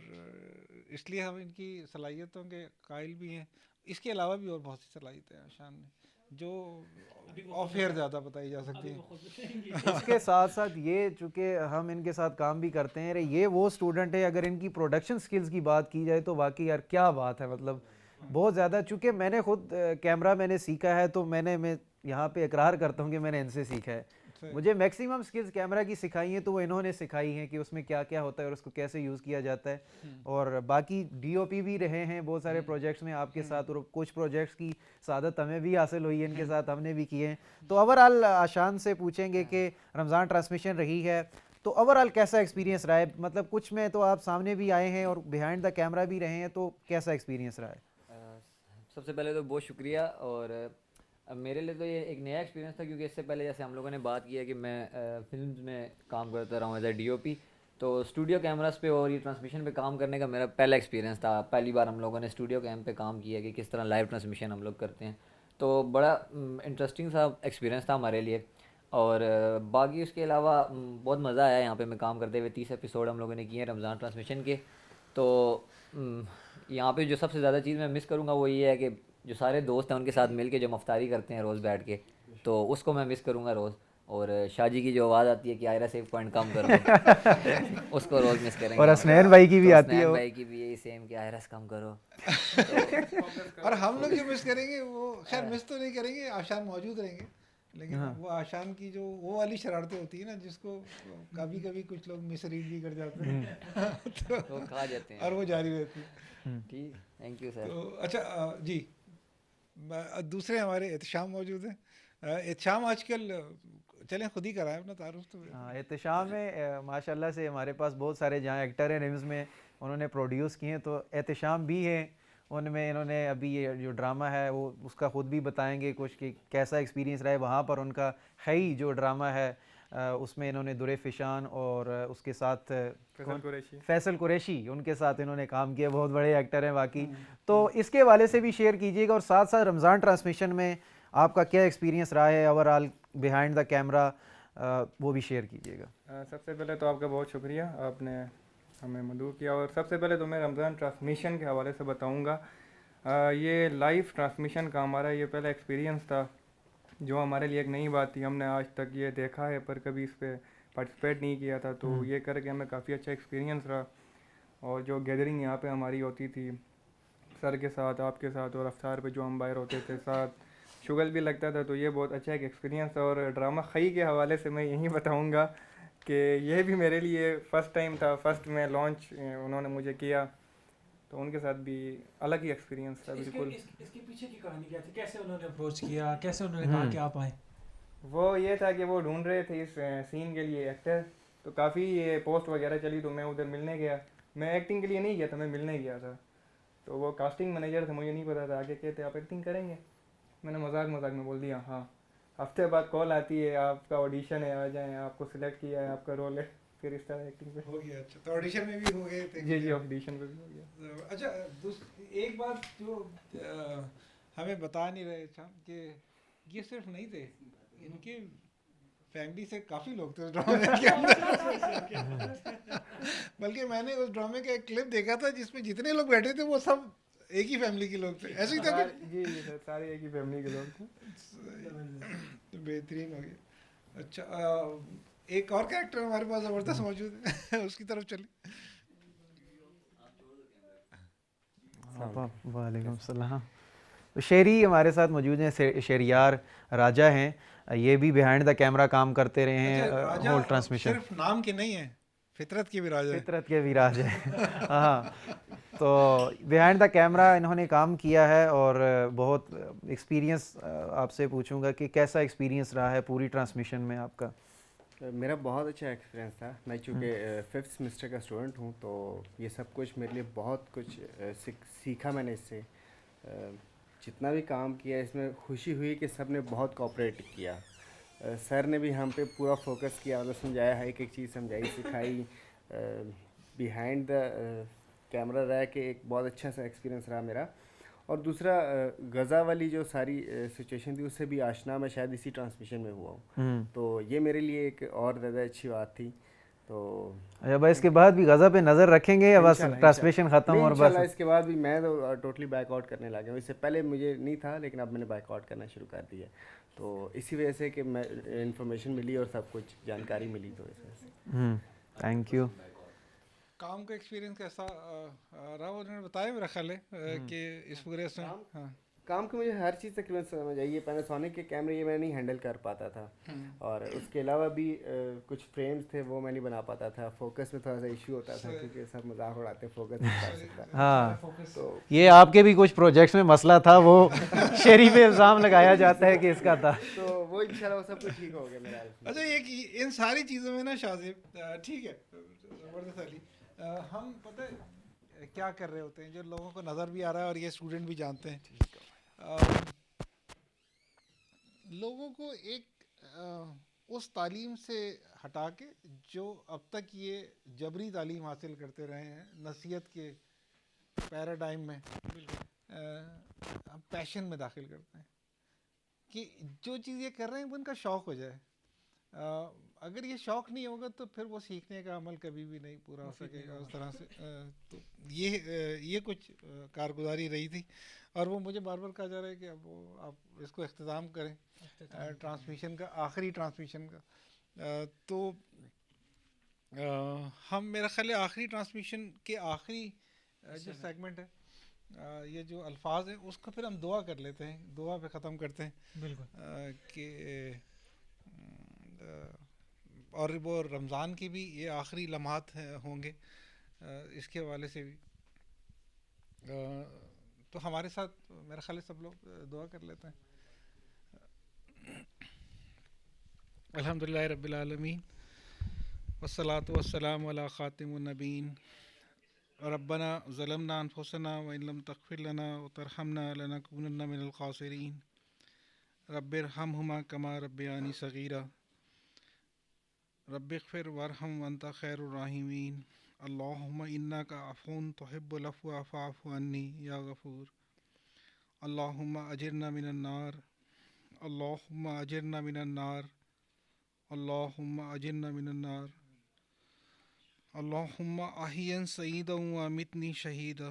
اس لیے ہم ان کی صلاحیتوں کے قائل بھی ہیں. اس کے علاوہ بھی اور بہت سی صلاحیتیں ہیں آشان نے جو آف ایئر زیادہ بتائی جا سکتی ہیں. اس کے ساتھ ساتھ یہ چونکہ ہم ان کے ساتھ کام بھی کرتے ہیں، یہ وہ اسٹوڈنٹ ہے، اگر ان کی پروڈکشن سکلز کی بات کی جائے تو واقعی یار کیا بات ہے، مطلب بہت زیادہ. چونکہ میں نے خود کیمرہ میں نے سیکھا ہے، تو میں یہاں پہ اقرار کرتا ہوں کہ میں نے ان سے سیکھا ہے. مجھے میکسیمم سکلز کیمرہ کی سکھائی ہیں تو وہ انہوں نے سکھائی ہیں کہ اس میں کیا کیا ہوتا ہے اور اس کو کیسے یوز کیا جاتا ہے. اور باقی ڈی او پی بھی رہے ہیں بہت سارے پروجیکٹس میں آپ کے ساتھ، اور کچھ پروجیکٹس کی سعادت ہمیں بھی حاصل ہوئی ہے ان کے ساتھ، ہم نے بھی کیے ہیں. تو اوورآل آشان سے پوچھیں گے کہ رمضان ٹرانسمیشن رہی ہے تو اوورآل کیسا ایکسپیرینس رہا ہے؟ مطلب کچھ میں تو آپ سامنے بھی آئے ہیں اور بیہائنڈ دا کیمرہ بھی رہے ہیں، تو کیسا ایکسپیرینس رہا ہے؟ سب سے پہلے تو بہت شکریہ. اور میرے لیے تو یہ ایک نیا ایکسپیرینس تھا، کیونکہ اس سے پہلے جیسے ہم لوگوں نے بات کی ہے کہ میں فلمز میں کام کرتا رہا ہوں ایز اے ڈی او پی، تو اسٹوڈیو کیمراز پہ اور یہ ٹرانسمیشن پہ کام کرنے کا میرا پہلا ایکسپیرینس تھا. پہلی بار ہم لوگوں نے اسٹوڈیو کیم پہ کام کیا کہ کس طرح لائیو ٹرانسمیشن ہم لوگ کرتے ہیں، تو بڑا انٹرسٹنگ سا ایکسپیرینس تھا ہمارے لیے. اور باقی اس کے علاوہ بہت مزہ آیا یہاں پہ میں کام کرتے ہوئے. 30 ایپیسوڈ ہم لوگوں نے کیے ہیں رمضان ٹرانسمیشن کے. تو یہاں پہ جو سب سے زیادہ چیز میں مس کروں گا وہ یہ ہے کہ جو سارے دوست ہیں ان کے ساتھ مل کے جو افطاری کرتے ہیں روز بیٹھ کے, تو اس کو میں مس کروں گا روز. اور شاہ جی کی جو آواز آتی ہے کہ آئرہ سے ایک پوائنٹ کم کرو, اس کو روز مس کریں گے. اور حسنین بھائی کی بھی آتی ہے, حسنین بھائی کی بھی یہی سیم کہ آئرہ سے کم کرو. اور ہم لوگ جو مس کریں گے وہ خیر مس تو نہیں کریں گے, آشان موجود رہیں گے, لیکن وہ آشان کی جو وہ والی شرارتیں ہوتی ہیں نا جس کو کبھی کبھی کچھ لوگ مس ریڈ بھی کر جاتے ہیں وہ کھا جاتے ہیں اور وہ جاری رہتی ہے. ٹھیک, تھینک یو سر. تو اچھا جی, دوسرے ہمارے احتشام موجود ہیں. احتشام آج کل چلیں خود ہی کرائیں اپنا تعارف. تو احتشام میں ماشاء اللہ سے ہمارے پاس بہت سارے جہاں ایکٹر ہیں نیوز میں انہوں نے پروڈیوس کیے ہیں, تو احتشام بھی ہیں ان میں. انہوں نے ابھی یہ جو ڈرامہ ہے وہ اس کا خود بھی بتائیں گے کچھ کہ کیسا ایکسپیرینس رہا ہے وہاں پر. ان کا خی جو ڈرامہ ہے اس میں انہوں نے در فشان اور اس کے ساتھ فیصل قریشی ان کے ساتھ انہوں نے کام کیا, بہت بڑے ایکٹر ہیں باقی. تو اس کے حوالے سے بھی شیئر کیجیے گا, اور ساتھ ساتھ رمضان ٹرانسمیشن میں آپ کا کیا ایکسپیرینس رہا ہے over all behind the camera, وہ بھی شیئر کیجیے گا. سب سے پہلے تو آپ کا بہت شکریہ, آپ نے ہمیں مدعو کیا. اور سب سے پہلے تو میں رمضان ٹرانسمیشن کے حوالے سے بتاؤں گا, یہ لائیو ٹرانسمیشن کا ہمارا یہ پہلا ایکسپیرینس تھا جو ہمارے لیے ایک نئی بات تھی. ہم نے آج تک یہ دیکھا ہے پر کبھی اس پہ پارٹیسپیٹ نہیں کیا تھا, تو یہ کر کے ہمیں کافی اچھا ایکسپیرینس رہا. اور جو گیدرنگ یہاں پہ ہماری ہوتی تھی سر کے ساتھ, آپ کے ساتھ, اور افطار پہ جو ہم باہر ہوتے تھے ساتھ, شغل بھی لگتا تھا, تو یہ بہت اچھا ایک ایکسپیرینس تھا. اور ڈرامہ خی کے حوالے سے میں یہی بتاؤں گا کہ یہ بھی میرے لیے فرسٹ ٹائم تھا, فرسٹ میں لانچ انہوں نے مجھے کیا, تو ان کے ساتھ بھی الگ ہی ایکسپیرینس تھا. بالکل اس کے پیچھے کی کہانی کیا تھی, کیسے انہوں نے اپروچ کیا, کیسے انہوں نے کہا کہ آپ آئیں؟ وہ یہ تھا کہ وہ ڈھونڈ رہے تھے اس سین کے لیے ایکٹر, تو کافی یہ پوسٹ وغیرہ چلی, تو میں ادھر ملنے گیا. میں ایکٹنگ کے لیے نہیں گیا تھا, میں ملنے گیا تھا. تو وہ کاسٹنگ مینیجر تھے, مجھے نہیں پتا تھا, آگے کہتے آپ ایکٹنگ کریں گے. میں نے مذاق میں بول دیا ہاں. ہفتے بعد کال آتی ہے آپ کا آڈیشن ہے, آ جائیں, آپ کو سلیکٹ کیا ہے, آپ کا رول ہے. پھر اس طرح ایکٹنگ پہ ہو گیا. اچھا, تو آڈیشن میں بھی ہو گئے تھے؟ جی آڈیشن پہ بھی ہو گیا. اچھا, ایک بات جو ہمیں بتا نہیں رہے تھا کہ یہ صرف نہیں تھے, ان کے فیملی سے کافی لوگ تھے اس ڈرامے کے اندر. بلکہ میں نے اس ڈرامے کا ایک کلپ دیکھا تھا جس میں جتنے لوگ بیٹھے تھے وہ سب ایک ہی فیملی کے لوگ تھے, ایسے ہی تھا. جی سر, سارے ایک ہی فیملی کے لوگ تھے. بہترین ہو گیا. اچھا, ایک اور کریکٹر ہمارے پاس زبردست موجود ہے, اس کی طرف چلیں. وعلیکم السلام. شیری ہمارے ساتھ موجود ہیں, شہریار راجہ ہیں, یہ بھی بیہائنڈ دا کیمرہ کام کرتے رہے ہیں ہول ٹرانسمیشن. صرف نام کے نہیں ہیں, فطرت کے بھی راجہ, فطرت کے بھی راجہ ہیں. ہاں, تو بیہائنڈ دا کیمرہ انہوں نے کام کیا ہے, اور بہت ایکسپیرینس آپ سے پوچھوں گا کہ کیسا ایکسپیرینس رہا ہے پوری ٹرانسمیشن میں آپ کا؟ میرا بہت اچھا ایکسپیرینس تھا. میں چونکہ 5th سیمسٹر کا اسٹوڈنٹ ہوں, تو یہ سب کچھ میرے لیے بہت کچھ سیکھا میں نے اس سے. جتنا بھی کام کیا اس میں خوشی ہوئی کہ سب نے بہت کوآپریٹ کیا. سر نے بھی ہم پہ پورا فوکس کیا, مطلب سمجھایا, ایک ایک چیز سمجھائی, سکھائی. بیہائنڈ دا کیمرہ رہا کہ ایک بہت اچھا سا ایکسپیرینس رہا میرا. اور دوسرا غزہ والی جو ساری سچویشن تھی اس سے بھی آشنا میں شاید اسی ٹرانسمیشن میں ہوا ہوں, تو یہ میرے لیے ایک اور زیادہ اچھی بات تھی. تو اچھا, اس کے بعد بھی غزہ پہ نظر رکھیں گے یا بس ٹرانسمیشن ختم اور بس؟ اس کے بعد بھی میں تو ٹوٹلی بیک آؤٹ کرنے لگا ہوں. اس سے پہلے مجھے نہیں تھا, لیکن اب میں نے بیک آؤٹ کرنا شروع کر دیا. تو اسی وجہ سے کہ میں انفارمیشن ملی اور سب کچھ جانکاری ملی, تو اس وجہ سے. Thank you. کام کا ایکسپیرینس کیسا رہا, انہوں نے بتایا میرا خیال ہے کہ اس پروگریس میں. ہاں, کام کی مجھے ہر چیز تقریباً سمجھ آئی. یہ پیناسونک کے کیمرے یہ میں نہیں ہینڈل کر پاتا تھا, اور اس کے علاوہ بھی کچھ فریمز تھے وہ میں نہیں بنا پاتا تھا. فوکس میں تھوڑا سا ایشو ہوتا تھا کیونکہ سب مذاق اڑاتے فوکس نہیں کر سکتا. ہاں, تو یہ آپ کے بھی کچھ پروجیکٹس میں مسئلہ تھا, وہ شیری پہ الزام لگایا جاتا ہے کہ اس کا تھا, تو وہ انشاءاللہ وہ سب کچھ ٹھیک ہو گیا میرا. اچھا, یہ ان ساری چیزوں میں نا شاذب, ٹھیک ہے, زبردست علی, ہم پتہ ہے کیا کر رہے ہوتے ہیں جو لوگوں کو نظر بھی آ رہا ہے اور یہ اسٹوڈنٹ بھی جانتے ہیں. لوگوں کو ایک اس تعلیم سے ہٹا کے جو اب تک یہ جبری تعلیم حاصل کرتے رہے ہیں نصیحت کے پیراڈائم میں, پیشن میں داخل کرتے ہیں کہ جو چیز یہ کر رہے ہیں وہ ان کا شوق ہو جائے. اگر یہ شوق نہیں ہوگا تو پھر وہ سیکھنے کا عمل کبھی بھی نہیں پورا ہو سکے گا اس طرح سے. تو یہ کچھ کارگزاری رہی تھی اور وہ مجھے بار بار کہا جا رہا ہے کہ اب وہ آپ اس کو اختتام کریں ٹرانسمیشن کا, آخری ٹرانسمیشن کا. تو ہم میرا خیال ہے آخری ٹرانسمیشن کے آخری جو سیگمنٹ ہے, یہ جو الفاظ ہیں اس کو پھر ہم دعا کر لیتے ہیں, دعا پہ ختم کرتے ہیں. بالکل کہ اور وہ رمضان کی بھی یہ آخری لمحات ہوں گے, اس کے حوالے سے بھی تو ہمارے ساتھ میرا خیال ہے سب لوگ دعا کر لیتے ہیں. الحمدللہ رب العالمین والصلاة والسلام علی خاتم النبین. ربنا ظلمنا انفسنا وان لم تغفر لنا وترحمنا لنکونن من الخاسرین. رب ارحمہما کما ربیانی صغیرا. رب اغفر وارحم وانت خیر الراحمین. اللہم انک عفو تحب العفو فاعف عنی یا غفور. اللہم اجرنا من النار. اللہم اجرنا من النار. اللہم اجرنا من النار. اللہم احیا سعیدا وامتنی شہیدا.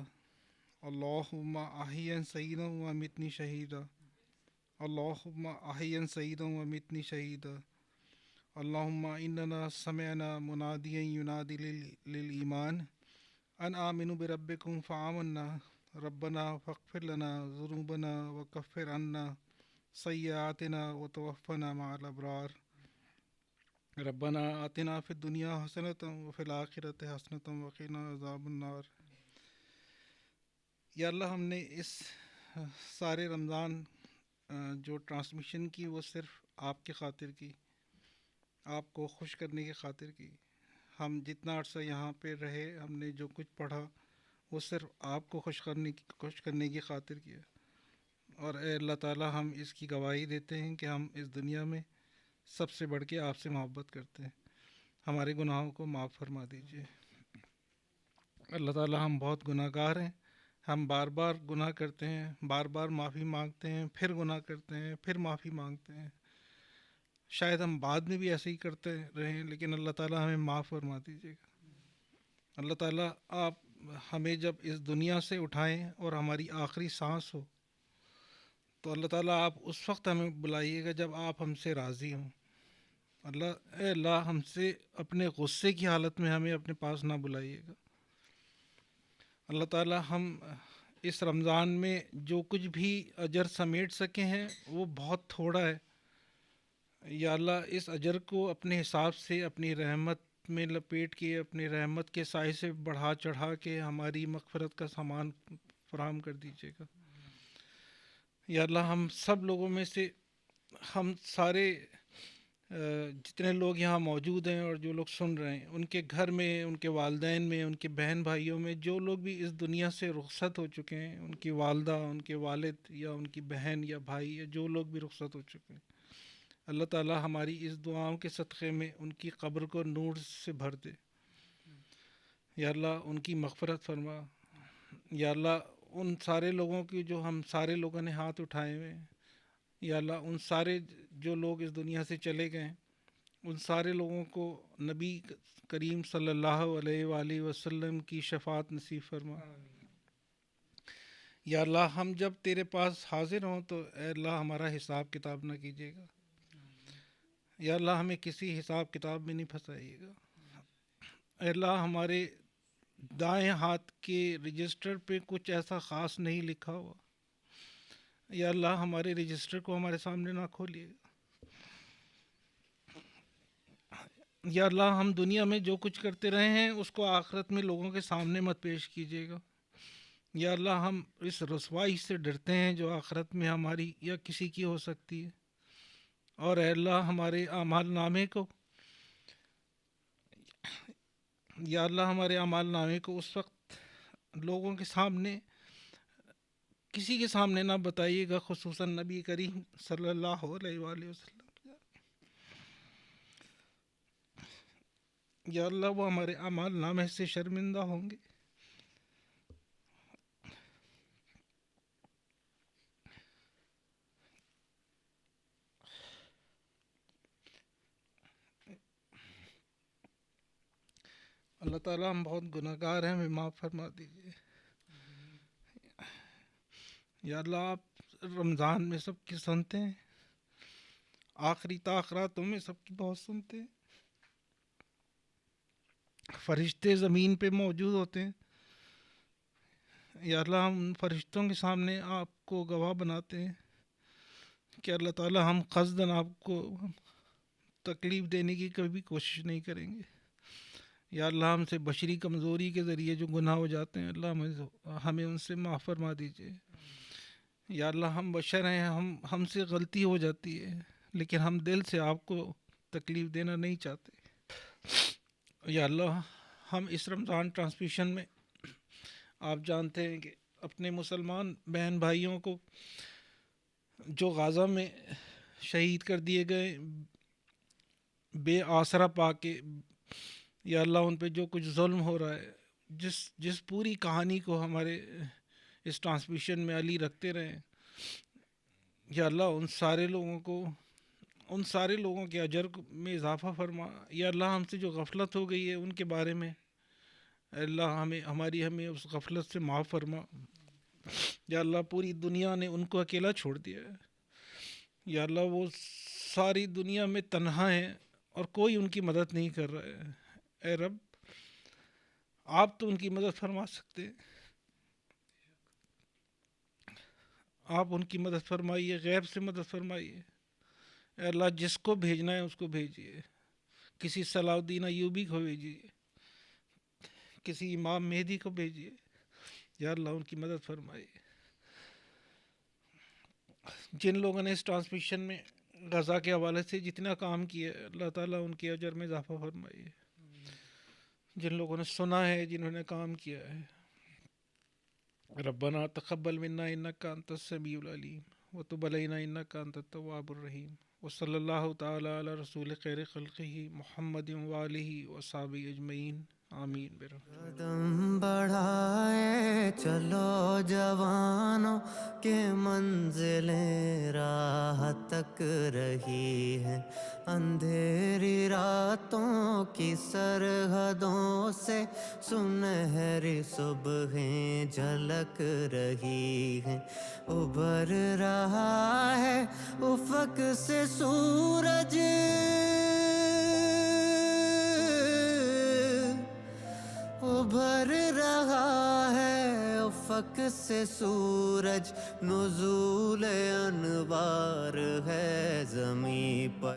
اللہم احیا سعیدا وامتنی شہیدا. اللہم احیا سعیدا وامتنی شہیدا. اللہم اننا سمعنا منادیا ینادی للایمان ان آمنوا بربکم فآمنا. ربنا فاغفر لنا ذنوبنا وکفر عنا سیئاتنا وتوفنا مع الابرار. ربنا آتنا فی الدنیا حسنۃ وفی الآخرۃ حسنۃ وقنا عذاب النار. یا اللہ ہم نے اس سارے رمضان جو ٹرانسمیشن کی وہ صرف آپ کی خاطر کی, آپ کو خوش کرنے کی خاطر کی. ہم جتنا عرصہ یہاں پہ رہے ہم نے جو کچھ پڑھا وہ صرف آپ کو خوش کرنے کی خاطر کیا. اور اے اللہ تعالی ہم اس کی گواہی دیتے ہیں کہ ہم اس دنیا میں سب سے بڑھ کے آپ سے محبت کرتے ہیں. ہمارے گناہوں کو معاف فرما دیجیے. اللہ تعالی ہم بہت گناہ گار ہیں, ہم بار بار گناہ کرتے ہیں, بار بار معافی مانگتے ہیں, پھر گناہ کرتے ہیں, پھر معافی مانگتے ہیں. شاید ہم بعد میں بھی ایسے ہی کرتے رہیں لیکن اللہ تعالی ہمیں معاف فرما دیجیے گا. اللہ تعالی آپ ہمیں جب اس دنیا سے اٹھائیں اور ہماری آخری سانس ہو تو اللہ تعالیٰ آپ اس وقت ہمیں بلائیے گا جب آپ ہم سے راضی ہوں. اے اللہ ہم سے اپنے غصے کی حالت میں ہمیں اپنے پاس نہ بلائیے گا. اللہ تعالیٰ ہم اس رمضان میں جو کچھ بھی اجر سمیٹ سکے ہیں وہ بہت تھوڑا ہے. یا اللہ اس اجر کو اپنے حساب سے اپنی رحمت میں لپیٹ کے, اپنی رحمت کے سائے سے بڑھا چڑھا کے ہماری مغفرت کا سامان فراہم کر دیجیے گا. یا اللہ ہم سب لوگوں میں سے, ہم سارے جتنے لوگ یہاں موجود ہیں اور جو لوگ سن رہے ہیں, ان کے گھر میں, ان کے والدین میں, ان کے بہن بھائیوں میں جو لوگ بھی اس دنیا سے رخصت ہو چکے ہیں, ان کی والدہ, ان کے والد یا ان کی بہن یا بھائی یا جو لوگ بھی رخصت ہو چکے ہیں, اللہ تعالیٰ ہماری اس دعاؤں کے صدقے میں ان کی قبر کو نور سے بھر دے. یا اللہ ان کی مغفرت فرما. یا اللہ ان سارے لوگوں کی جو ہم سارے لوگوں نے ہاتھ اٹھائے ہوئے ہیں, یا اللہ ان سارے جو لوگ اس دنیا سے چلے گئے ان سارے لوگوں کو نبی کریم صلی اللہ علیہ وآلہ وسلم کی شفاعت نصیب فرما. یا اللہ ہم جب تیرے پاس حاضر ہوں تو اے اللہ ہمارا حساب کتاب نہ کیجیے گا. یا اللہ ہمیں کسی حساب کتاب میں نہیں پھنسائیے گا. اے اللہ ہمارے دائیں ہاتھ کے رجسٹر پہ کچھ ایسا خاص نہیں لکھا ہوا, یا اللہ ہمارے رجسٹر کو ہمارے سامنے نہ کھولیے گا. یا اللہ ہم دنیا میں جو کچھ کرتے رہے ہیں اس کو آخرت میں لوگوں کے سامنے مت پیش کیجیے گا. یا اللہ ہم اس رسوائی سے ڈرتے ہیں جو آخرت میں ہماری یا کسی کی ہو سکتی ہے. اور اے اللہ ہمارے اعمال نامے کو, یا اللہ ہمارے اعمال نامے کو اس وقت لوگوں کے سامنے, کسی کے سامنے نہ بتائیے گا, خصوصاً نبی کریم صلی اللہ علیہ وآلہ وسلم. یا اللہ وہ ہمارے اعمال نامے سے شرمندہ ہوں گے. اللہ تعالیٰ ہم بہت گناہگار ہیں, ہمیں معاف فرما دیجیے. یا اللہ آپ رمضان میں سب کی سنتے ہیں, آخری تاخراتوں میں سب کی بہت سنتے ہیں. فرشتے زمین پہ موجود ہوتے ہیں. یا اللہ ہم ان فرشتوں کے سامنے آپ کو گواہ بناتے ہیں کہ اللہ تعالیٰ ہم قصداً آپ کو تکلیف دینے کی کبھی کوشش نہیں کریں گے. یا اللہ ہم سے بشری کمزوری کے ذریعے جو گناہ ہو جاتے ہیں اللہ ہمیں ان سے معاف فرما دیجیے. یا اللہ ہم بشر ہیں, ہم سے غلطی ہو جاتی ہے, لیکن ہم دل سے آپ کو تکلیف دینا نہیں چاہتے. یا اللہ ہم اس رمضان ٹرانسمیشن میں آپ جانتے ہیں کہ اپنے مسلمان بہن بھائیوں کو جو غازہ میں شہید کر دیے گئے بے آسرا پا کے, یا اللہ ان پہ جو کچھ ظلم ہو رہا ہے, جس پوری کہانی کو ہمارے اس ٹرانسمیشن میں علی رکھتے رہیں, یا اللہ ان سارے لوگوں کے اجر میں اضافہ فرما. یا اللہ ہم سے جو غفلت ہو گئی ہے ان کے بارے میں اللہ ہمیں اس غفلت سے معاف فرما. یا اللہ پوری دنیا نے ان کو اکیلا چھوڑ دیا ہے. یا اللہ وہ ساری دنیا میں تنہا ہیں اور کوئی ان کی مدد نہیں کر رہا ہے. اے رب آپ تو ان کی مدد فرما سکتے ہیں, آپ ان کی مدد فرمائیے, غیب سے مدد فرمائیے. اے اللہ جس کو بھیجنا ہے اس کو بھیجیے, کسی صلاح الدین ایوبی کو بھیجیے, کسی امام مہدی کو بھیجیے. یا اللہ ان کی مدد فرمائیے. جن لوگوں نے اس ٹرانسمیشن میں غزہ کے حوالے سے جتنا کام کیا ہے اللہ تعالیٰ ان کے اجر میں اضافہ فرمائیے. جن لوگوں نے سنا ہے, جنہوں نے کام کیا ہے, ربنا تقبل منا انک انت السمیع العلیم وتب علینا انک انت التواب الرحیم. وصلی اللہ تعالی علی رسول خیر خلقہ محمد وآلہ وصحبہ اجمعین. آمین. قدم بڑھائے چلو جوانوں کے منزلیں راہ تک رہی ہیں, اندھیری راتوں کی سرحدوں سے سنہری صبحیں جھلک رہی ہیں. ابھر رہا ہے افق سے سورج, ابھر رہا ہے افق سے سورج, نزول انوار ہے زمیں پر.